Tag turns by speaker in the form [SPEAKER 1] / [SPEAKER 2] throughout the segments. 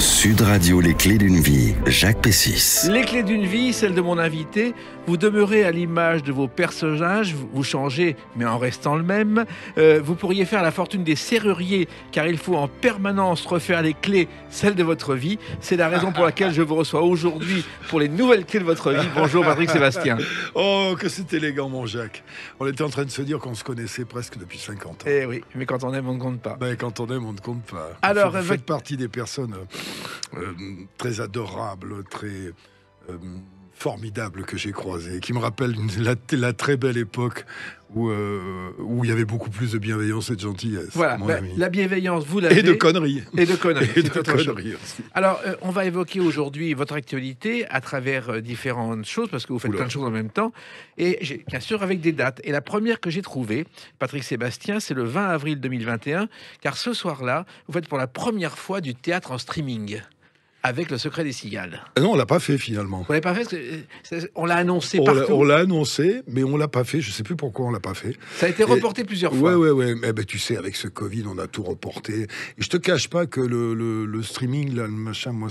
[SPEAKER 1] Sud Radio, les clés d'une vie, Jacques Pessis.
[SPEAKER 2] Les clés d'une vie, celle de mon invité. Vous demeurez à l'image de vos personnages, vous changez, mais en restant le même. Vous pourriez faire la fortune des serruriers, car il faut en permanence refaire les clés, celles de votre vie. C'est la raison pour laquelle je vous reçois aujourd'hui pour les nouvelles clés de votre vie. Bonjour Patrick Sébastien.
[SPEAKER 3] Oh, que c'est élégant, mon Jacques. On était en train de se dire qu'on se connaissait presque depuis 50 ans.
[SPEAKER 2] Eh oui, mais quand on aime, on ne compte pas.
[SPEAKER 3] Ben, quand on aime, on ne compte pas.
[SPEAKER 2] Alors,
[SPEAKER 3] vous faites partie des personnes très adorables, très formidables que j'ai croisées, qui me rappellent la très belle époque où il y avait beaucoup plus de bienveillance et de gentillesse.
[SPEAKER 2] Voilà,
[SPEAKER 3] mon ami.
[SPEAKER 2] la bienveillance, vous l'avez.
[SPEAKER 3] Et de conneries.
[SPEAKER 2] Et de conneries.
[SPEAKER 3] Et de conneries aussi.
[SPEAKER 2] Alors, on va évoquer aujourd'hui votre actualité à travers différentes choses, parce que vous faites plein de choses en même temps, et bien sûr avec des dates. Et la première que j'ai trouvée, Patrick Sébastien, c'est le 20 avril 2021, car ce soir-là, vous faites pour la première fois du théâtre en streaming. Avec Le Secret des Cigales.
[SPEAKER 3] Non, on l'a pas fait finalement.
[SPEAKER 2] On l'a pas fait parce que on l'a annoncé partout.
[SPEAKER 3] On l'a annoncé, mais on l'a pas fait. Je sais plus pourquoi on l'a pas fait.
[SPEAKER 2] Ça a été reporté plusieurs fois.
[SPEAKER 3] Ouais. Mais ben, tu sais, avec ce Covid, on a tout reporté. Et je te cache pas que le streaming, là, le machin, moi,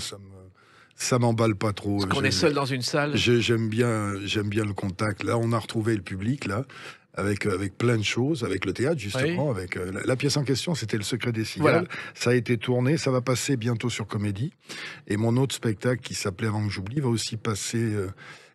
[SPEAKER 3] ça m'emballe pas trop.
[SPEAKER 2] Parce qu'on est seul dans une salle.
[SPEAKER 3] J'aime bien le contact. Là, on a retrouvé le public, là. Avec plein de choses, avec le théâtre justement, avec la pièce en question, c'était Le Secret des Cigales. Voilà. Ça a été tourné, ça va passer bientôt sur Comédie. Et mon autre spectacle qui s'appelait Avant que j'oublie va aussi passer,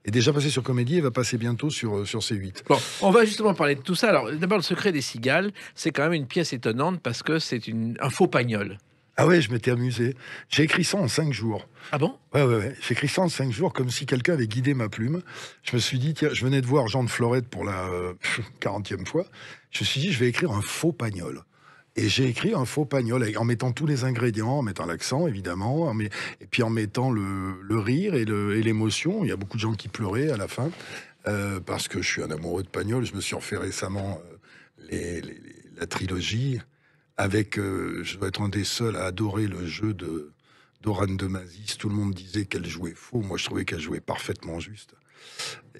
[SPEAKER 3] est déjà passé sur Comédie et va passer bientôt sur C8.
[SPEAKER 2] Bon, on va justement parler de tout ça. Alors d'abord, Le Secret des Cigales, c'est quand même une pièce étonnante parce que c'est un faux pagnol.
[SPEAKER 3] Ah ouais, je m'étais amusé. J'ai écrit ça en 5 jours.
[SPEAKER 2] Ah bon?
[SPEAKER 3] Ouais. J'ai écrit ça en 5 jours, comme si quelqu'un avait guidé ma plume. Je me suis dit, tiens, je venais de voir Jean de Florette pour la 40e fois. Je me suis dit, je vais écrire un faux pagnol. Et j'ai écrit un faux pagnol en mettant tous les ingrédients, en mettant l'accent, évidemment, et puis en mettant le rire et l'émotion. Il y a beaucoup de gens qui pleuraient à la fin, parce que je suis un amoureux de pagnol. Je me suis refait récemment la trilogie. Je dois être un des seuls à adorer le jeu d'Oran de Mazis. Tout le monde disait qu'elle jouait faux. Moi, je trouvais qu'elle jouait parfaitement juste.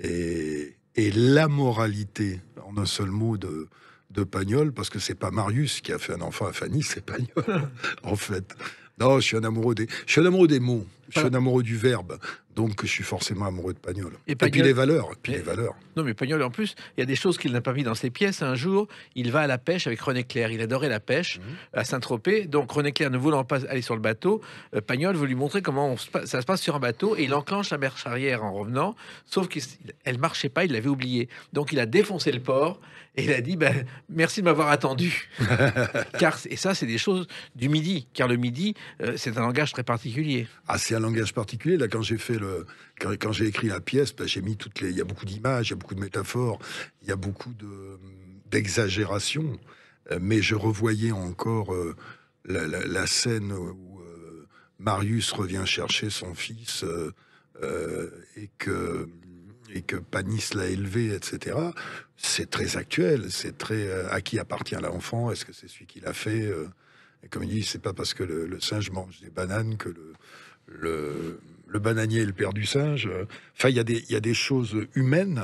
[SPEAKER 3] Et la moralité, en un seul mot, de Pagnol, parce que c'est pas Marius qui a fait un enfant à Fanny, c'est Pagnol, en fait. Non, je suis un amoureux des mots. Je suis un amoureux du verbe. Donc, je suis forcément amoureux de Pagnol. Et puis les valeurs.
[SPEAKER 2] Non, mais Pagnol, en plus, il y a des choses qu'il n'a pas mis dans ses pièces. Un jour, il va à la pêche avec René Clair. Il adorait la pêche à Saint-Tropez. Donc, René Clair, ne voulant pas aller sur le bateau, Pagnol veut lui montrer comment ça se passe sur un bateau. Et il enclenche la marche arrière en revenant. Sauf qu'elle marchait pas, il l'avait oublié. Donc, il a défoncé le port. Et il a dit, merci de m'avoir attendu. Et ça, c'est des choses du Midi. Car le Midi, c'est un langage très particulier.
[SPEAKER 3] Ah, c'est un langage particulier. Là, quand j'ai écrit la pièce, j'ai mis il y a beaucoup d'images, il y a beaucoup de métaphores, il y a beaucoup d'exagération. Mais je revoyais encore la scène où Marius revient chercher son fils et que Panis l'a élevé, etc. C'est très actuel, c'est très à qui appartient l'enfant, est-ce que c'est celui qui l'a fait et comme il dit, c'est pas parce que le singe mange des bananes que le bananier est le père du singe. Enfin, il y a des choses humaines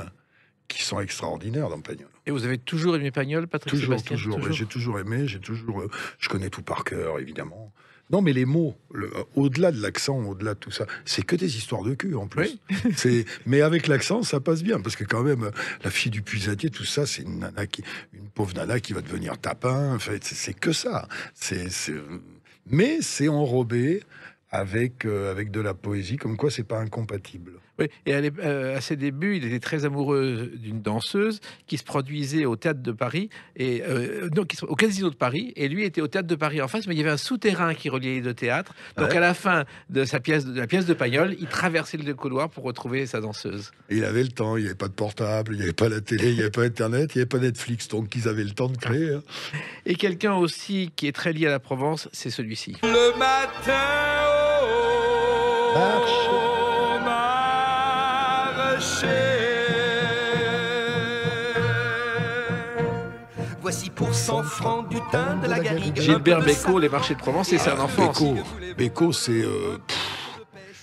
[SPEAKER 3] qui sont extraordinaires dans Pagnol.
[SPEAKER 2] Et vous avez toujours aimé Pagnol, Patrick Sébastien?
[SPEAKER 3] Toujours. Ouais, j'ai toujours aimé, je connais tout par cœur, évidemment. Non, mais les mots, au-delà de l'accent, au-delà de tout ça, c'est que des histoires de cul, en plus. Oui. Mais avec l'accent, ça passe bien, parce que quand même, la fille du puisatier, tout ça, c'est une pauvre nana qui va devenir tapin. En fait, c'est que ça. Mais c'est enrobé avec de la poésie, comme quoi c'est pas incompatible.
[SPEAKER 2] Oui, et à ses débuts, il était très amoureux d'une danseuse qui se produisait au Théâtre de Paris, au Casino de Paris, et lui était au Théâtre de Paris en face, mais il y avait un souterrain qui reliait les deux théâtres. Donc à la fin de la pièce de Pagnol, il traversait le couloir pour retrouver sa danseuse.
[SPEAKER 3] Et il avait le temps, il n'y avait pas de portable, il n'y avait pas la télé, il n'y avait pas Internet, il n'y avait pas Netflix, donc ils avaient le temps de créer. Hein.
[SPEAKER 2] Et quelqu'un aussi qui est très lié à la Provence, c'est celui-ci.
[SPEAKER 4] Le matin voici pour 100 francs du thym, de la garrigue.
[SPEAKER 2] Gilbert Bécaud, Les Marchés de Provence, et c'est un enfant.
[SPEAKER 3] Bécaud, c'est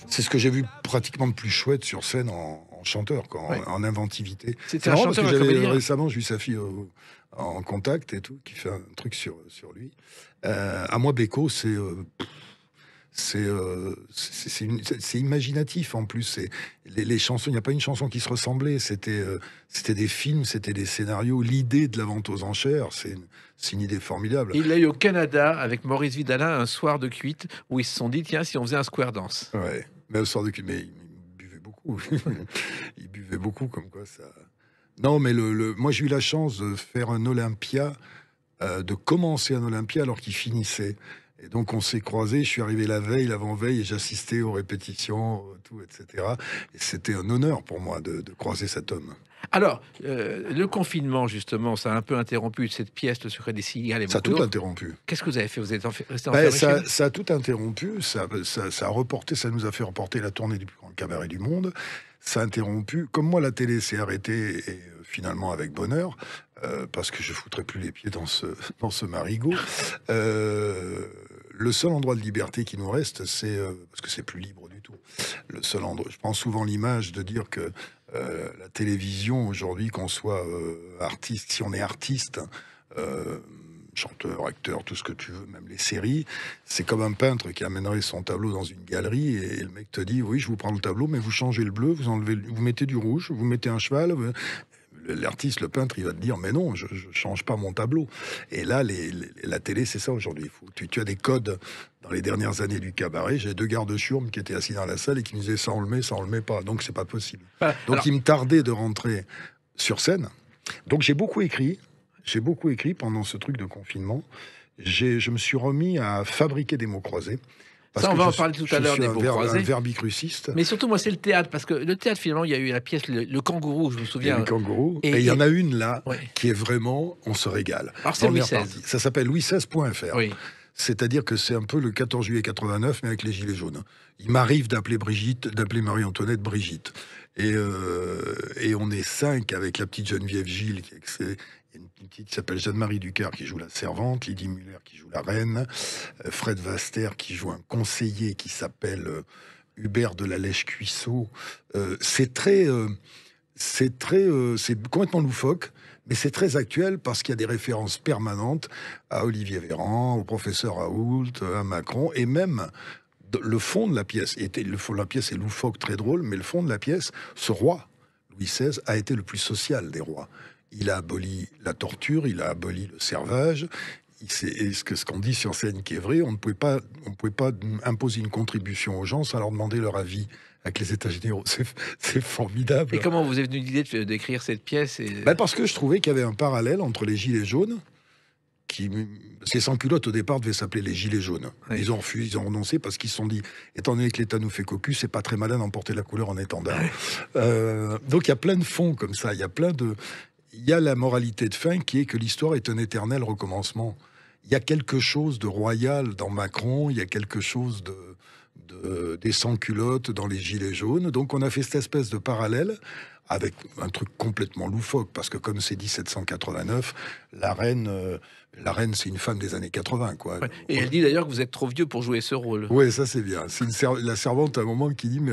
[SPEAKER 3] ce que j'ai vu pratiquement de plus chouette sur scène en chanteur, en inventivité.
[SPEAKER 2] C'est un chanteur,
[SPEAKER 3] parce que j'avais récemment, j'ai eu sa fille en contact et tout, qui fait un truc sur lui. À moi, Bécaud, c'est imaginatif en plus. Les chansons, il n'y a pas une chanson qui se ressemblait. C'était des films, c'était des scénarios. L'idée de la vente aux enchères, c'est une idée formidable.
[SPEAKER 2] Il l'a eu au Canada avec Maurice Vidalin un soir de cuite où ils se sont dit tiens, si on faisait un square dance.
[SPEAKER 3] Ouais, mais au soir de cuite, mais il buvait beaucoup. Il buvait beaucoup, comme quoi ça. Non, mais moi j'ai eu la chance de faire un Olympia, de commencer un Olympia alors qu'il finissait. Et donc on s'est croisés, je suis arrivé la veille, l'avant-veille, et j'assistais aux répétitions, tout, etc. Et c'était un honneur pour moi de croiser cet homme.
[SPEAKER 2] Alors, le confinement, justement, ça a un peu interrompu cette pièce, Le secret des cigales.
[SPEAKER 3] Ça a tout interrompu.
[SPEAKER 2] Qu'est-ce que vous avez fait? Vous êtes resté enfermé chez vous?
[SPEAKER 3] Ça a tout interrompu, ça a reporté, ça nous a fait reporter la tournée du plus grand cabaret du monde. Ça a interrompu. Comme moi, la télé s'est arrêtée, et finalement avec bonheur, parce que je foutrais plus les pieds dans ce marigot. Le seul endroit de liberté qui nous reste, c'est parce que c'est plus libre du tout. Le seul endroit. Je prends souvent l'image de dire que la télévision aujourd'hui, qu'on soit artiste, si on est artiste, chanteur, acteur, tout ce que tu veux, même les séries, c'est comme un peintre qui amènerait son tableau dans une galerie et le mec te dit oui, je vous prends le tableau, mais vous changez le bleu, vous mettez du rouge, vous mettez un cheval. L'artiste, le peintre, il va te dire mais non, je change pas mon tableau. Et là, la télé, c'est ça aujourd'hui. Tu as des codes. Dans les dernières années du cabaret, j'ai 2 gardes chiourmes qui étaient assis dans la salle et qui me disaient ça on le met pas. Donc c'est pas possible. Donc il me tardait de rentrer sur scène. Donc j'ai beaucoup écrit pendant ce truc de confinement. Je me suis remis à fabriquer des mots croisés.
[SPEAKER 2] Ça, on va en parler tout à l'heure des mots croisés.
[SPEAKER 3] Un verbicruciste.
[SPEAKER 2] Mais surtout, moi, c'est le théâtre. Parce que le théâtre, finalement, il y a eu la pièce Le Kangourou, je me souviens.
[SPEAKER 3] Le Kangourou. Et il y en a une là, qui est vraiment, on se régale.
[SPEAKER 2] Alors c'est Louis XVI.
[SPEAKER 3] Ça s'appelle louis16.fr.
[SPEAKER 2] Oui.
[SPEAKER 3] C'est-à-dire que c'est un peu le 14 juillet 89, mais avec les gilets jaunes. Il m'arrive d'appeler Marie-Antoinette Brigitte. Et on est 5 avec la petite Geneviève Gilles, il y a une petite qui s'appelle Jeanne-Marie Ducard qui joue la servante, Lydie Muller qui joue la reine, Fred Vaster qui joue un conseiller qui s'appelle Hubert de la Lèche-Cuisseau. C'est complètement loufoque, mais c'est très actuel parce qu'il y a des références permanentes à Olivier Véran, au professeur Raoult, à Macron, et même le fond de la pièce. Le fond de la pièce est loufoque, très drôle, mais le fond de la pièce, ce roi, Louis XVI, a été le plus social des rois. Il a aboli la torture, il a aboli le servage. Ce qu'on dit sur scène qui est vrai, on ne pouvait pas imposer une contribution aux gens sans leur demander leur avis. Avec les états généraux, c'est formidable.
[SPEAKER 2] Et comment vous est venue l'idée d'écrire cette pièce
[SPEAKER 3] Parce que je trouvais qu'il y avait un parallèle entre les gilets jaunes, ces sans-culottes au départ devaient s'appeler les gilets jaunes. Oui. Ils ont refusé, ils ont renoncé parce qu'ils se sont dit, étant donné que l'État nous fait cocu, c'est pas très malin d'emporter la couleur en étendard. Oui. Donc il y a plein de fonds comme ça, il y a la moralité de fin qui est que l'histoire est un éternel recommencement. Il y a quelque chose de royal dans Macron, il y a quelque chose des sans-culottes dans les gilets jaunes. Donc on a fait cette espèce de parallèle avec un truc complètement loufoque, parce que comme c'est 1789, la reine c'est une femme des années 80, quoi.
[SPEAKER 2] Ouais. Et elle dit d'ailleurs que vous êtes trop vieux pour jouer ce rôle.
[SPEAKER 3] Oui, ça c'est bien. C'est la servante à un moment qui dit, mais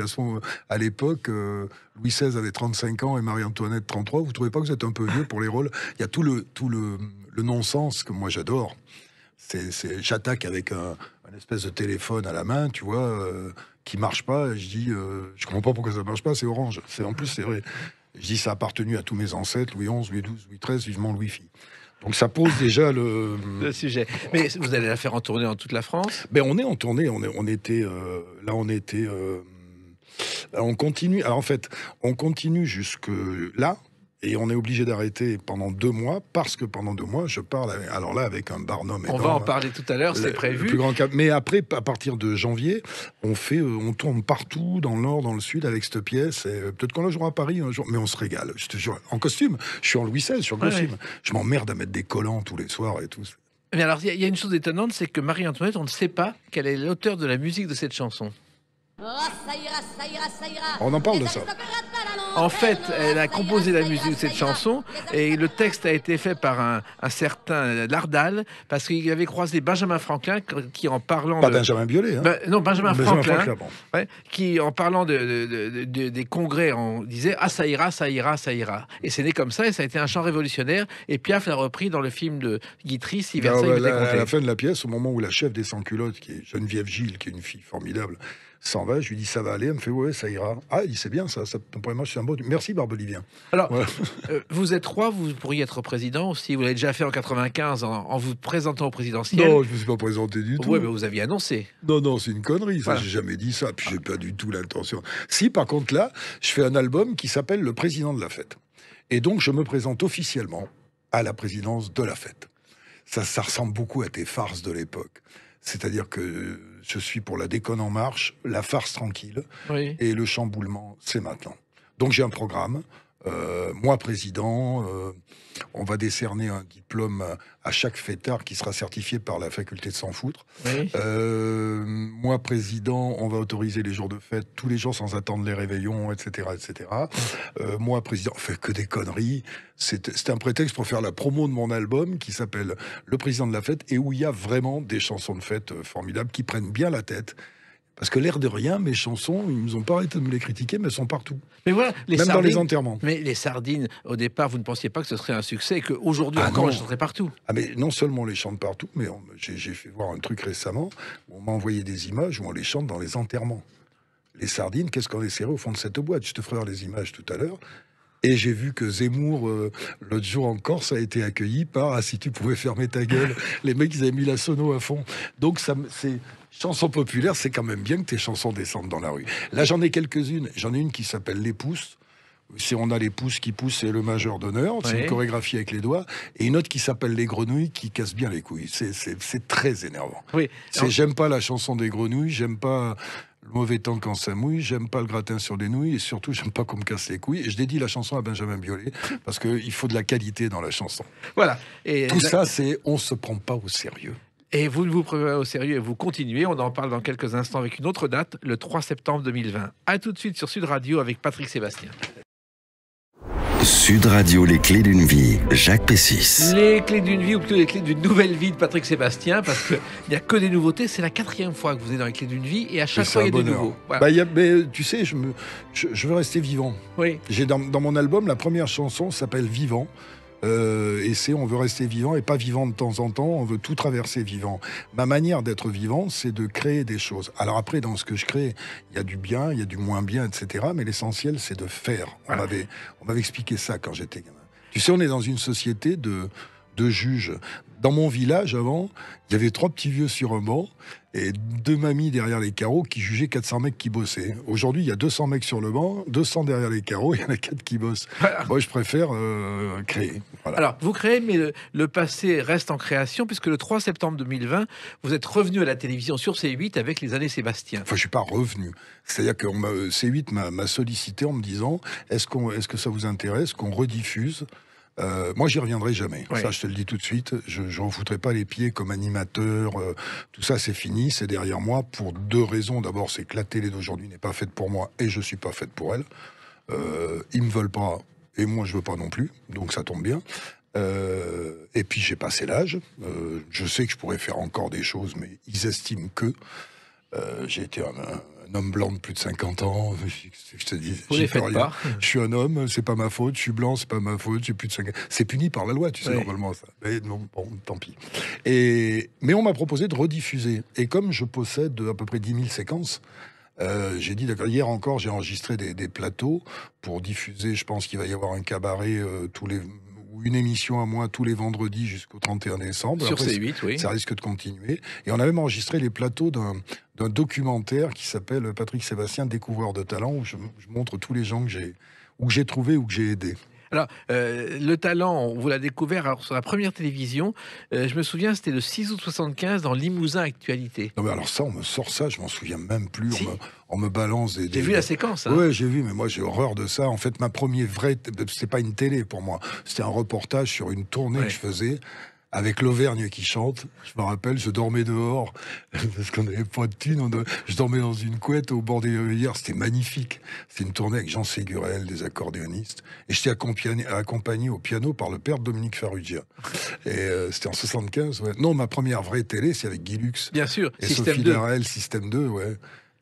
[SPEAKER 3] à l'époque, Louis XVI avait 35 ans et Marie-Antoinette 33, vous trouvez pas que vous êtes un peu vieux pour les rôles? Il y a tout le non-sens que moi j'adore. J'attaque avec un espèce de téléphone à la main, tu vois, qui marche pas. Et je dis, je comprends pas pourquoi ça marche pas, c'est orange. En plus, c'est vrai. Je dis, ça a appartenu à tous mes ancêtres, Louis XI, Louis XII, Louis XIII, vivement Louis Philippe. Donc ça pose déjà le
[SPEAKER 2] sujet. Mais vous allez la faire en tournée dans toute la France?
[SPEAKER 3] Ben on est en tournée. On continue. Alors en fait, on continue jusque là. Et on est obligé d'arrêter pendant 2 mois, parce que pendant 2 mois, je parle avec un Barnum énorme.
[SPEAKER 2] On va en parler tout à l'heure, c'est prévu.
[SPEAKER 3] Le plus grand cap. Mais après, à partir de janvier, on tourne partout, dans le nord, dans le sud, avec cette pièce. Peut-être qu'on la jouera à Paris un jour, mais on se régale. Je te jure, en costume. Je suis en Louis XVI, je suis en costume. Ouais. Je m'emmerde à mettre des collants tous les soirs et tout.
[SPEAKER 2] Mais alors, il y a une chose étonnante, c'est que Marie-Antoinette, on ne sait pas quel est l'auteur de la musique de cette chanson.
[SPEAKER 3] On en parle de ça.
[SPEAKER 2] En fait, elle a composé la musique de cette chanson et le texte a été fait par un certain Lardal parce qu'il avait croisé Benjamin Franklin qui, en parlant
[SPEAKER 3] Pas Benjamin Biolay, hein.
[SPEAKER 2] non, Benjamin Franklin,
[SPEAKER 3] bon.
[SPEAKER 2] ouais, qui, en parlant des congrès, on disait « Ah, ça ira, ça ira, ça ira ». Et c'est né comme ça, et ça a été un chant révolutionnaire. Et Piaf l'a repris dans le film de Guitry, Si Versailles m'était compté.
[SPEAKER 3] À la fin de la pièce, au moment où la chef des sans-culottes, qui est Geneviève Gilles, qui est une fille formidable, s'en va, je lui dis ça va aller, elle me fait ouais, ça ira. Ah, il dit c'est bien ça moi je suis un beau. Merci Barbelivien.
[SPEAKER 2] Alors,
[SPEAKER 3] voilà.
[SPEAKER 2] Vous êtes roi, vous pourriez être président aussi. Vous l'avez déjà fait en 95 en vous présentant au présidentiel.
[SPEAKER 3] Non, je me suis pas présenté du tout.
[SPEAKER 2] Oui, mais vous aviez annoncé.
[SPEAKER 3] Non, c'est une connerie, ça,
[SPEAKER 2] voilà.
[SPEAKER 3] J'ai jamais dit ça, puis j'ai pas du tout l'intention. Si, par contre, là, je fais un album qui s'appelle Le Président de la Fête. Et donc, je me présente officiellement à la présidence de la Fête. Ça ressemble beaucoup à tes farces de l'époque. C'est-à-dire que je suis pour la déconne en marche, la farce tranquille,
[SPEAKER 2] oui.
[SPEAKER 3] Et le chamboulement, c'est maintenant. Donc j'ai un programme. Moi, président, on va décerner un diplôme à chaque fêtard qui sera certifié par la faculté de s'en foutre.
[SPEAKER 2] Oui.
[SPEAKER 3] Moi, président, on va autoriser les jours de fête, tous les jours sans attendre les réveillons, etc. etc. Moi, président, on fait que des conneries. C'est un prétexte pour faire la promo de mon album qui s'appelle Le Président de la Fête et où il y a vraiment des chansons de fête formidables qui prennent bien la tête. Parce que l'air de rien, mes chansons, ils nous ont pas arrêté de me les critiquer, mais elles sont partout.
[SPEAKER 2] Mais voilà,
[SPEAKER 3] même dans les enterrements.
[SPEAKER 2] Mais les sardines, au départ, vous ne pensiez pas que ce serait un succès et qu'aujourd'hui encore, on les chanterait partout.
[SPEAKER 3] Ah mais non seulement on les chante partout, mais j'ai fait voir un truc récemment, on m'a envoyé des images où on les chante dans les enterrements. Les sardines, qu'est-ce qu'on est serré au fond de cette boîte? Je te ferai voir les images tout à l'heure. Et j'ai vu que Zemmour, l'autre jour en Corse, a été accueilli par « Ah, si tu pouvais fermer ta gueule ». Les mecs, ils avaient mis la sono à fond. Donc, c'est chansons populaires, c'est quand même bien que tes chansons descendent dans la rue. Là, j'en ai quelques-unes. J'en ai une qui s'appelle « Les pouces ». On a les pouces qui poussent, c'est le majeur d'honneur. C'est
[SPEAKER 2] oui.
[SPEAKER 3] Une chorégraphie avec les doigts. Et une autre qui s'appelle « Les grenouilles » qui casse bien les couilles. C'est très énervant.
[SPEAKER 2] Oui.
[SPEAKER 3] J'aime pas la chanson des grenouilles, j'aime pas... Le mauvais temps quand ça mouille, j'aime pas le gratin sur les nouilles et surtout j'aime pas qu'on me casse les couilles. Et je dédie la chanson à Benjamin Biolay parce qu'il faut de la qualité dans la chanson.
[SPEAKER 2] Voilà. Et
[SPEAKER 3] tout ça, c'est on se prend pas au sérieux.
[SPEAKER 2] Et vous ne vous prenez pas au sérieux et vous continuez. On en parle dans quelques instants avec une autre date, le 3 septembre 2020. À tout de suite sur Sud Radio avec Patrick Sébastien.
[SPEAKER 1] Sud Radio, les clés d'une vie, Jacques Pessis.
[SPEAKER 2] Les clés d'une vie, ou plutôt les clés d'une nouvelle vie de Patrick Sébastien, parce qu'il n'y a que des nouveautés. C'est la 4e fois que vous êtes dans les clés d'une vie, et à chaque fois, il y a des nouveaux.
[SPEAKER 3] Voilà. Mais tu sais, je veux rester vivant.
[SPEAKER 2] Oui.
[SPEAKER 3] J'ai dans mon album, la première chanson s'appelle Vivant. Et c'est on veut rester vivant et pas vivant de temps en temps, on veut tout traverser vivant. Ma manière d'être vivant, c'est de créer des choses. Alors après, dans ce que je crée, il y a du bien, il y a du moins bien, etc. Mais l'essentiel, c'est de faire. Voilà. On m'avait expliqué ça quand j'étais gamin. Tu sais, on est dans une société de juges. Dans mon village, avant, il y avait 3 petits vieux sur un banc et 2 mamies derrière les carreaux qui jugeaient 400 mecs qui bossaient. Aujourd'hui, il y a 200 mecs sur le banc, 200 derrière les carreaux, il y en a 4 qui bossent. Voilà. Moi, je préfère créer. Voilà.
[SPEAKER 2] Alors, vous créez, mais le passé reste en création, puisque le 3 septembre 2020, vous êtes revenu à la télévision sur C8 avec Les Années Sébastien.
[SPEAKER 3] Enfin, je suis pas revenu. C'est-à-dire que C8 m'a sollicité en me disant « Est-ce que ça vous intéresse qu'on rediffuse ?» Moi, j'y reviendrai jamais. Oui. Ça, je te le dis tout de suite. Je ne refoutrai pas les pieds comme animateur. Tout ça, c'est fini. C'est derrière moi pour 2 raisons. D'abord, c'est que la télé d'aujourd'hui n'est pas faite pour moi et je suis pas faite pour elle. Ils me veulent pas et moi, je veux pas non plus. Donc, ça tombe bien. Et puis, j'ai passé l'âge. Je sais que je pourrais faire encore des choses, mais ils estiment que j'ai été un homme blanc de plus de 50 ans, je te dis,
[SPEAKER 2] vous les faites rien. Pas.
[SPEAKER 3] Je suis un homme, c'est pas ma faute, je suis blanc, c'est pas ma faute, j'ai plus de 50 ans. C'est puni par la loi, tu sais, oui. Normalement, ça. Mais non, bon, tant pis. Mais on m'a proposé de rediffuser. Et comme je possède à peu près 10 000 séquences, j'ai dit, d'accord, hier encore, j'ai enregistré des plateaux pour diffuser, je pense qu'il va y avoir un cabaret une émission à moi tous les vendredis jusqu'au 31 décembre.
[SPEAKER 2] Sur C8, oui.
[SPEAKER 3] Ça risque de continuer. Et on a même enregistré les plateaux d'un documentaire qui s'appelle Patrick Sébastien, découvreur de talent, où je montre tous les gens que j'ai trouvés ou que j'ai aidés.
[SPEAKER 2] Alors, le talent, on vous l'a découvert sur la première télévision. Je me souviens, c'était le 6 août 75 dans Limousin Actualité.
[SPEAKER 3] Non mais alors ça, on me sort ça, je m'en souviens même plus. Si. On me balance des...
[SPEAKER 2] J'ai vu la séquence. Hein.
[SPEAKER 3] Oui, j'ai vu, mais moi j'ai horreur de ça. En fait, ma première vraie... C'est pas une télé pour moi. C'était un reportage sur une tournée que je faisais avec l'Auvergne qui chante. Je me rappelle, je dormais dehors, parce qu'on n'avait pas de thunes. Je dormais dans une couette au bord des rivières. C'était magnifique. C'était une tournée avec Jean Ségurel, des accordéonistes. Et j'étais accompagné au piano par le père de Dominique Farrugia. Et c'était en 75, ouais. Non, ma première vraie télé, c'est avec Guy Lux.
[SPEAKER 2] Bien sûr,
[SPEAKER 3] Et
[SPEAKER 2] Système
[SPEAKER 3] Sophie
[SPEAKER 2] 2.
[SPEAKER 3] Darel, Système 2, ouais.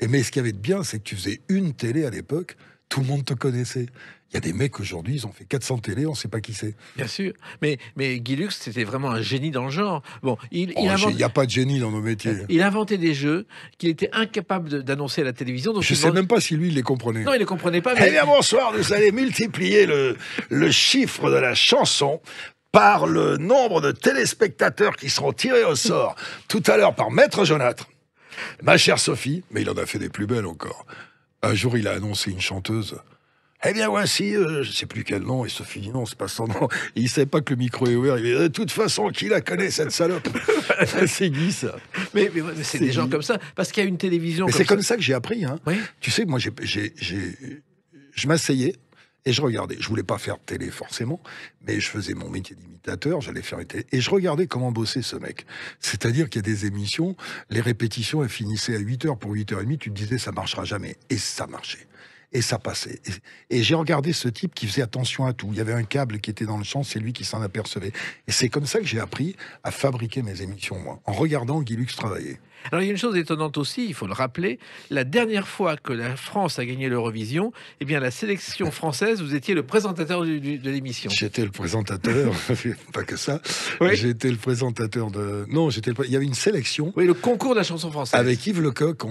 [SPEAKER 3] Mais ce qu'il y avait de bien, c'est que tu faisais une télé à l'époque, tout le monde te connaissait. Il y a des mecs aujourd'hui, ils ont fait 400 télés, on ne sait pas qui c'est.
[SPEAKER 2] Bien sûr. Mais Guy Lux, c'était vraiment un génie dans le genre. Bon, il
[SPEAKER 3] Il n'y a pas de génie dans nos métiers.
[SPEAKER 2] il inventait des jeux qu'il était incapable d'annoncer à la télévision. Donc
[SPEAKER 3] Je ne sais même pas si lui, il les comprenait.
[SPEAKER 2] Non, il ne les comprenait pas.
[SPEAKER 5] Eh
[SPEAKER 2] Mais...
[SPEAKER 5] bien, bonsoir, vous allez multiplier le chiffre de la chanson par le nombre de téléspectateurs qui seront tirés au sort tout à l'heure par Maître Jonâtre.
[SPEAKER 3] Ma chère Sophie, mais il en a fait des plus belles encore. Un jour, il a annoncé une chanteuse.
[SPEAKER 5] Eh bien, voici,
[SPEAKER 3] Je ne sais plus quel nom, et Sophie dit non, c'est pas son nom. Il ne savait pas que le micro est ouvert. Il dit, de toute façon, qui la connaît, cette salope? C'est Guy, ça.
[SPEAKER 2] mais c'est des gens comme ça. Parce qu'il y a une télévision
[SPEAKER 3] Mais
[SPEAKER 2] comme
[SPEAKER 3] c'est
[SPEAKER 2] ça.
[SPEAKER 3] comme ça que j'ai appris. Hein.
[SPEAKER 2] Oui.
[SPEAKER 3] Tu sais, moi, je m'asseyais et je regardais. Je voulais pas faire de télé forcément, mais je faisais mon métier d'imitateur, j'allais faire une télé. Et je regardais comment bossait ce mec. C'est-à-dire qu'il y a des émissions, les répétitions, elles finissaient à 8h pour 8h30, tu te disais ça marchera jamais. Et ça marchait. Et ça passait. Et j'ai regardé ce type qui faisait attention à tout. Il y avait un câble qui était dans le champ, c'est lui qui s'en apercevait. Et c'est comme ça que j'ai appris à fabriquer mes émissions, moi, en regardant Guy Lux travailler.
[SPEAKER 2] Alors, il y a une chose étonnante aussi, il faut le rappeler. La dernière fois que la France a gagné l'Eurovision, eh bien, la sélection française, vous étiez le présentateur de l'émission.
[SPEAKER 3] J'étais le présentateur, pas que ça.
[SPEAKER 2] Oui.
[SPEAKER 3] J'étais le présentateur de... Non, il y avait une sélection.
[SPEAKER 2] Oui, le concours de la chanson française.
[SPEAKER 3] Avec Yves Lecoq,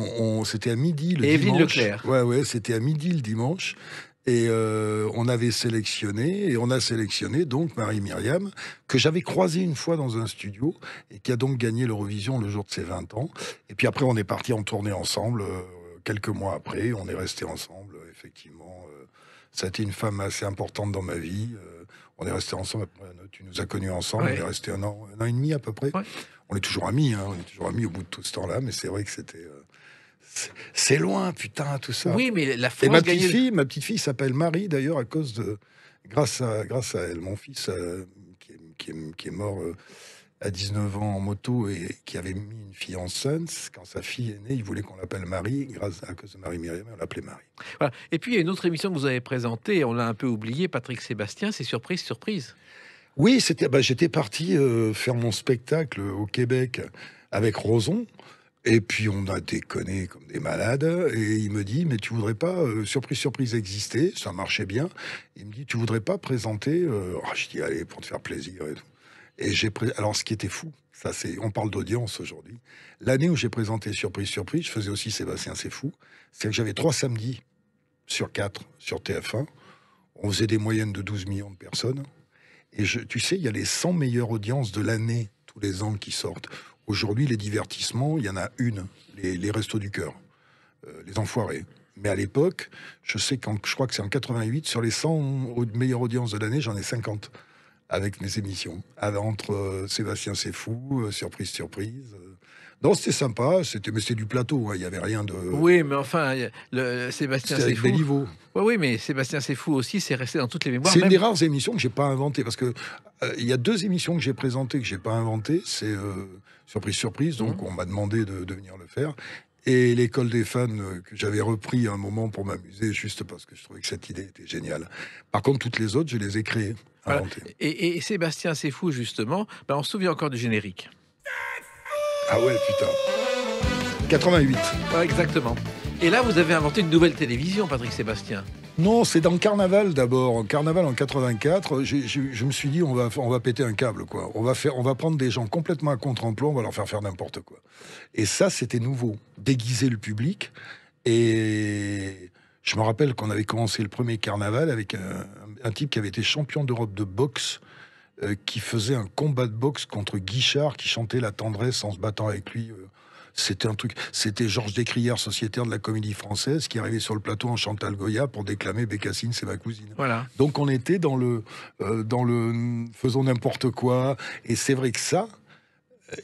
[SPEAKER 3] c'était à midi le
[SPEAKER 2] Et
[SPEAKER 3] dimanche.
[SPEAKER 2] Evelyne Leclerc.
[SPEAKER 3] Ouais, c'était à midi le dimanche. Et on avait sélectionné, et on a sélectionné donc Marie-Myriam, que j'avais croisée une fois dans un studio, et qui a donc gagné l'Eurovision le jour de ses 20 ans. Et puis après, on est parti en tournée ensemble, quelques mois après, on est restés ensemble, effectivement. Ça a été une femme assez importante dans ma vie. On est restés ensemble, tu nous as connus ensemble,
[SPEAKER 2] Ouais.
[SPEAKER 3] on est restés un an et demi à peu près.
[SPEAKER 2] Ouais.
[SPEAKER 3] On est toujours amis, hein, on est toujours amis au bout de tout ce temps-là, mais c'est vrai que c'était... c'est loin, putain, tout ça.
[SPEAKER 2] Oui, mais la
[SPEAKER 3] Et
[SPEAKER 2] France
[SPEAKER 3] ma
[SPEAKER 2] gagnait...
[SPEAKER 3] petite fille s'appelle Marie, d'ailleurs, à cause de... Grâce à elle. Mon fils, qui est mort à 19 ans en moto et qui avait mis une fille enceinte, quand sa fille est née, il voulait qu'on l'appelle Marie, à cause de Marie-Myriam, on l'appelait Marie.
[SPEAKER 2] Voilà. Et puis, il y a une autre émission que vous avez présentée, on l'a un peu oublié, Patrick Sébastien, c'est Surprise, Surprise.
[SPEAKER 3] Oui, j'étais parti faire mon spectacle au Québec avec Roson. Et puis on a déconné comme des malades. Et il me dit, mais tu voudrais pas, Surprise, Surprise existait, ça marchait bien. Il me dit, tu voudrais pas présenter je dis, allez, pour te faire plaisir et tout. Et alors ce qui était fou, on parle d'audience aujourd'hui. L'année où j'ai présenté Surprise, Surprise, je faisais aussi Sébastien, c'est fou. C'est que j'avais 3 samedis sur 4 sur TF1. On faisait des moyennes de 12 millions de personnes. Et tu sais, il y a les 100 meilleures audiences de l'année, tous les ans qui sortent. Aujourd'hui, les divertissements, il y en a une, les Restos du Cœur, les Enfoirés. Mais à l'époque, je crois que c'est en 88, sur les 100 meilleures audiences de l'année, j'en ai 50 avec mes émissions. Entre Sébastien C'est Fou, Surprise, Surprise. Non, c'était sympa, mais c'était du plateau, hein, il n'y avait rien de...
[SPEAKER 2] Oui, mais enfin, Sébastien
[SPEAKER 3] C'était
[SPEAKER 2] C'est
[SPEAKER 3] avec
[SPEAKER 2] Fou...
[SPEAKER 3] Béliveau.
[SPEAKER 2] Oui, mais Sébastien C'est Fou aussi, c'est resté dans toutes les mémoires.
[SPEAKER 3] C'est une
[SPEAKER 2] même-
[SPEAKER 3] des rares émissions que j'ai pas inventées, parce que il y a 2 émissions que j'ai présentées que j'ai pas inventées. C'est Surprise, Surprise, donc on m'a demandé de venir le faire. Et l'école des fans que j'avais repris un moment pour m'amuser, juste parce que je trouvais que cette idée était géniale. Par contre, toutes les autres, je les ai créées,
[SPEAKER 2] Voilà.
[SPEAKER 3] inventées.
[SPEAKER 2] Et Sébastien C'est Fou, justement, on se souvient encore du générique.
[SPEAKER 3] Ah ouais, putain. 88.
[SPEAKER 2] Ouais, exactement. Et là, vous avez inventé une nouvelle télévision, Patrick Sébastien.
[SPEAKER 3] Non, c'est dans Carnaval d'abord. Carnaval en 84, je me suis dit on va péter un câble, quoi. On va prendre des gens complètement à contre-emploi, on va leur faire n'importe quoi. Et ça, c'était nouveau, déguiser le public. Et je me rappelle qu'on avait commencé le premier Carnaval avec un type qui avait été champion d'Europe de boxe, qui faisait un combat de boxe contre Guichard, qui chantait la tendresse en se battant avec lui. C'était un truc. C'était Georges Descrières, sociétaire de la Comédie Française, qui arrivait sur le plateau en Chantal Goya pour déclamer Bécassine, c'est ma cousine.
[SPEAKER 2] Voilà.
[SPEAKER 3] Donc on était dans le faisons n'importe quoi. Et c'est vrai que ça,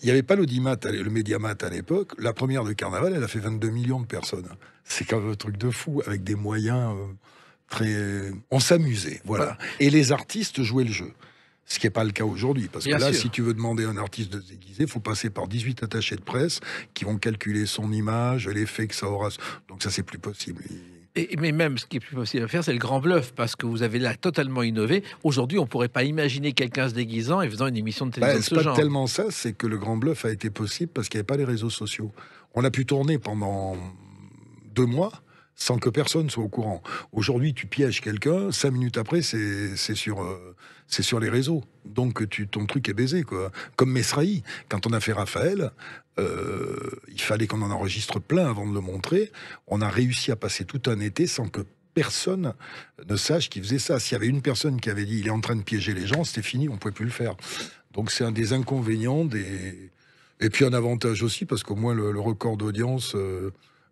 [SPEAKER 3] il n'y avait pas l'audimat, le médiamat à l'époque. La première de Carnaval, elle a fait 22 millions de personnes. C'est quand même un truc de fou, avec des moyens très... On s'amusait, voilà. Et les artistes jouaient le jeu. Ce qui n'est pas le cas aujourd'hui. Parce
[SPEAKER 2] Bien
[SPEAKER 3] que là,
[SPEAKER 2] sûr.
[SPEAKER 3] si tu veux demander à un artiste de se déguiser, il faut passer par 18 attachés de presse qui vont calculer son image, l'effet que ça aura. Donc ça, c'est plus possible.
[SPEAKER 2] Mais même, ce qui est plus possible à faire, c'est le grand bluff, parce que vous avez là totalement innové. Aujourd'hui, on ne pourrait pas imaginer quelqu'un se déguisant et faisant une émission de télévision de
[SPEAKER 3] C'est
[SPEAKER 2] ce
[SPEAKER 3] pas
[SPEAKER 2] genre.
[SPEAKER 3] tellement ça, c'est que le grand bluff a été possible parce qu'il n'y avait pas les réseaux sociaux. On a pu tourner pendant 2 mois sans que personne soit au courant. Aujourd'hui, tu pièges quelqu'un, 5 minutes après, c'est sur les réseaux. Donc ton truc est baisé, quoi. Comme Mesrahi, quand on a fait Raphaël, il fallait qu'on en enregistre plein avant de le montrer. On a réussi à passer tout un été sans que personne ne sache qu'il faisait ça. S'il y avait une personne qui avait dit il est en train de piéger les gens, c'était fini, on ne pouvait plus le faire. Donc c'est un des inconvénients, et puis un avantage aussi, parce qu'au moins le record d'audience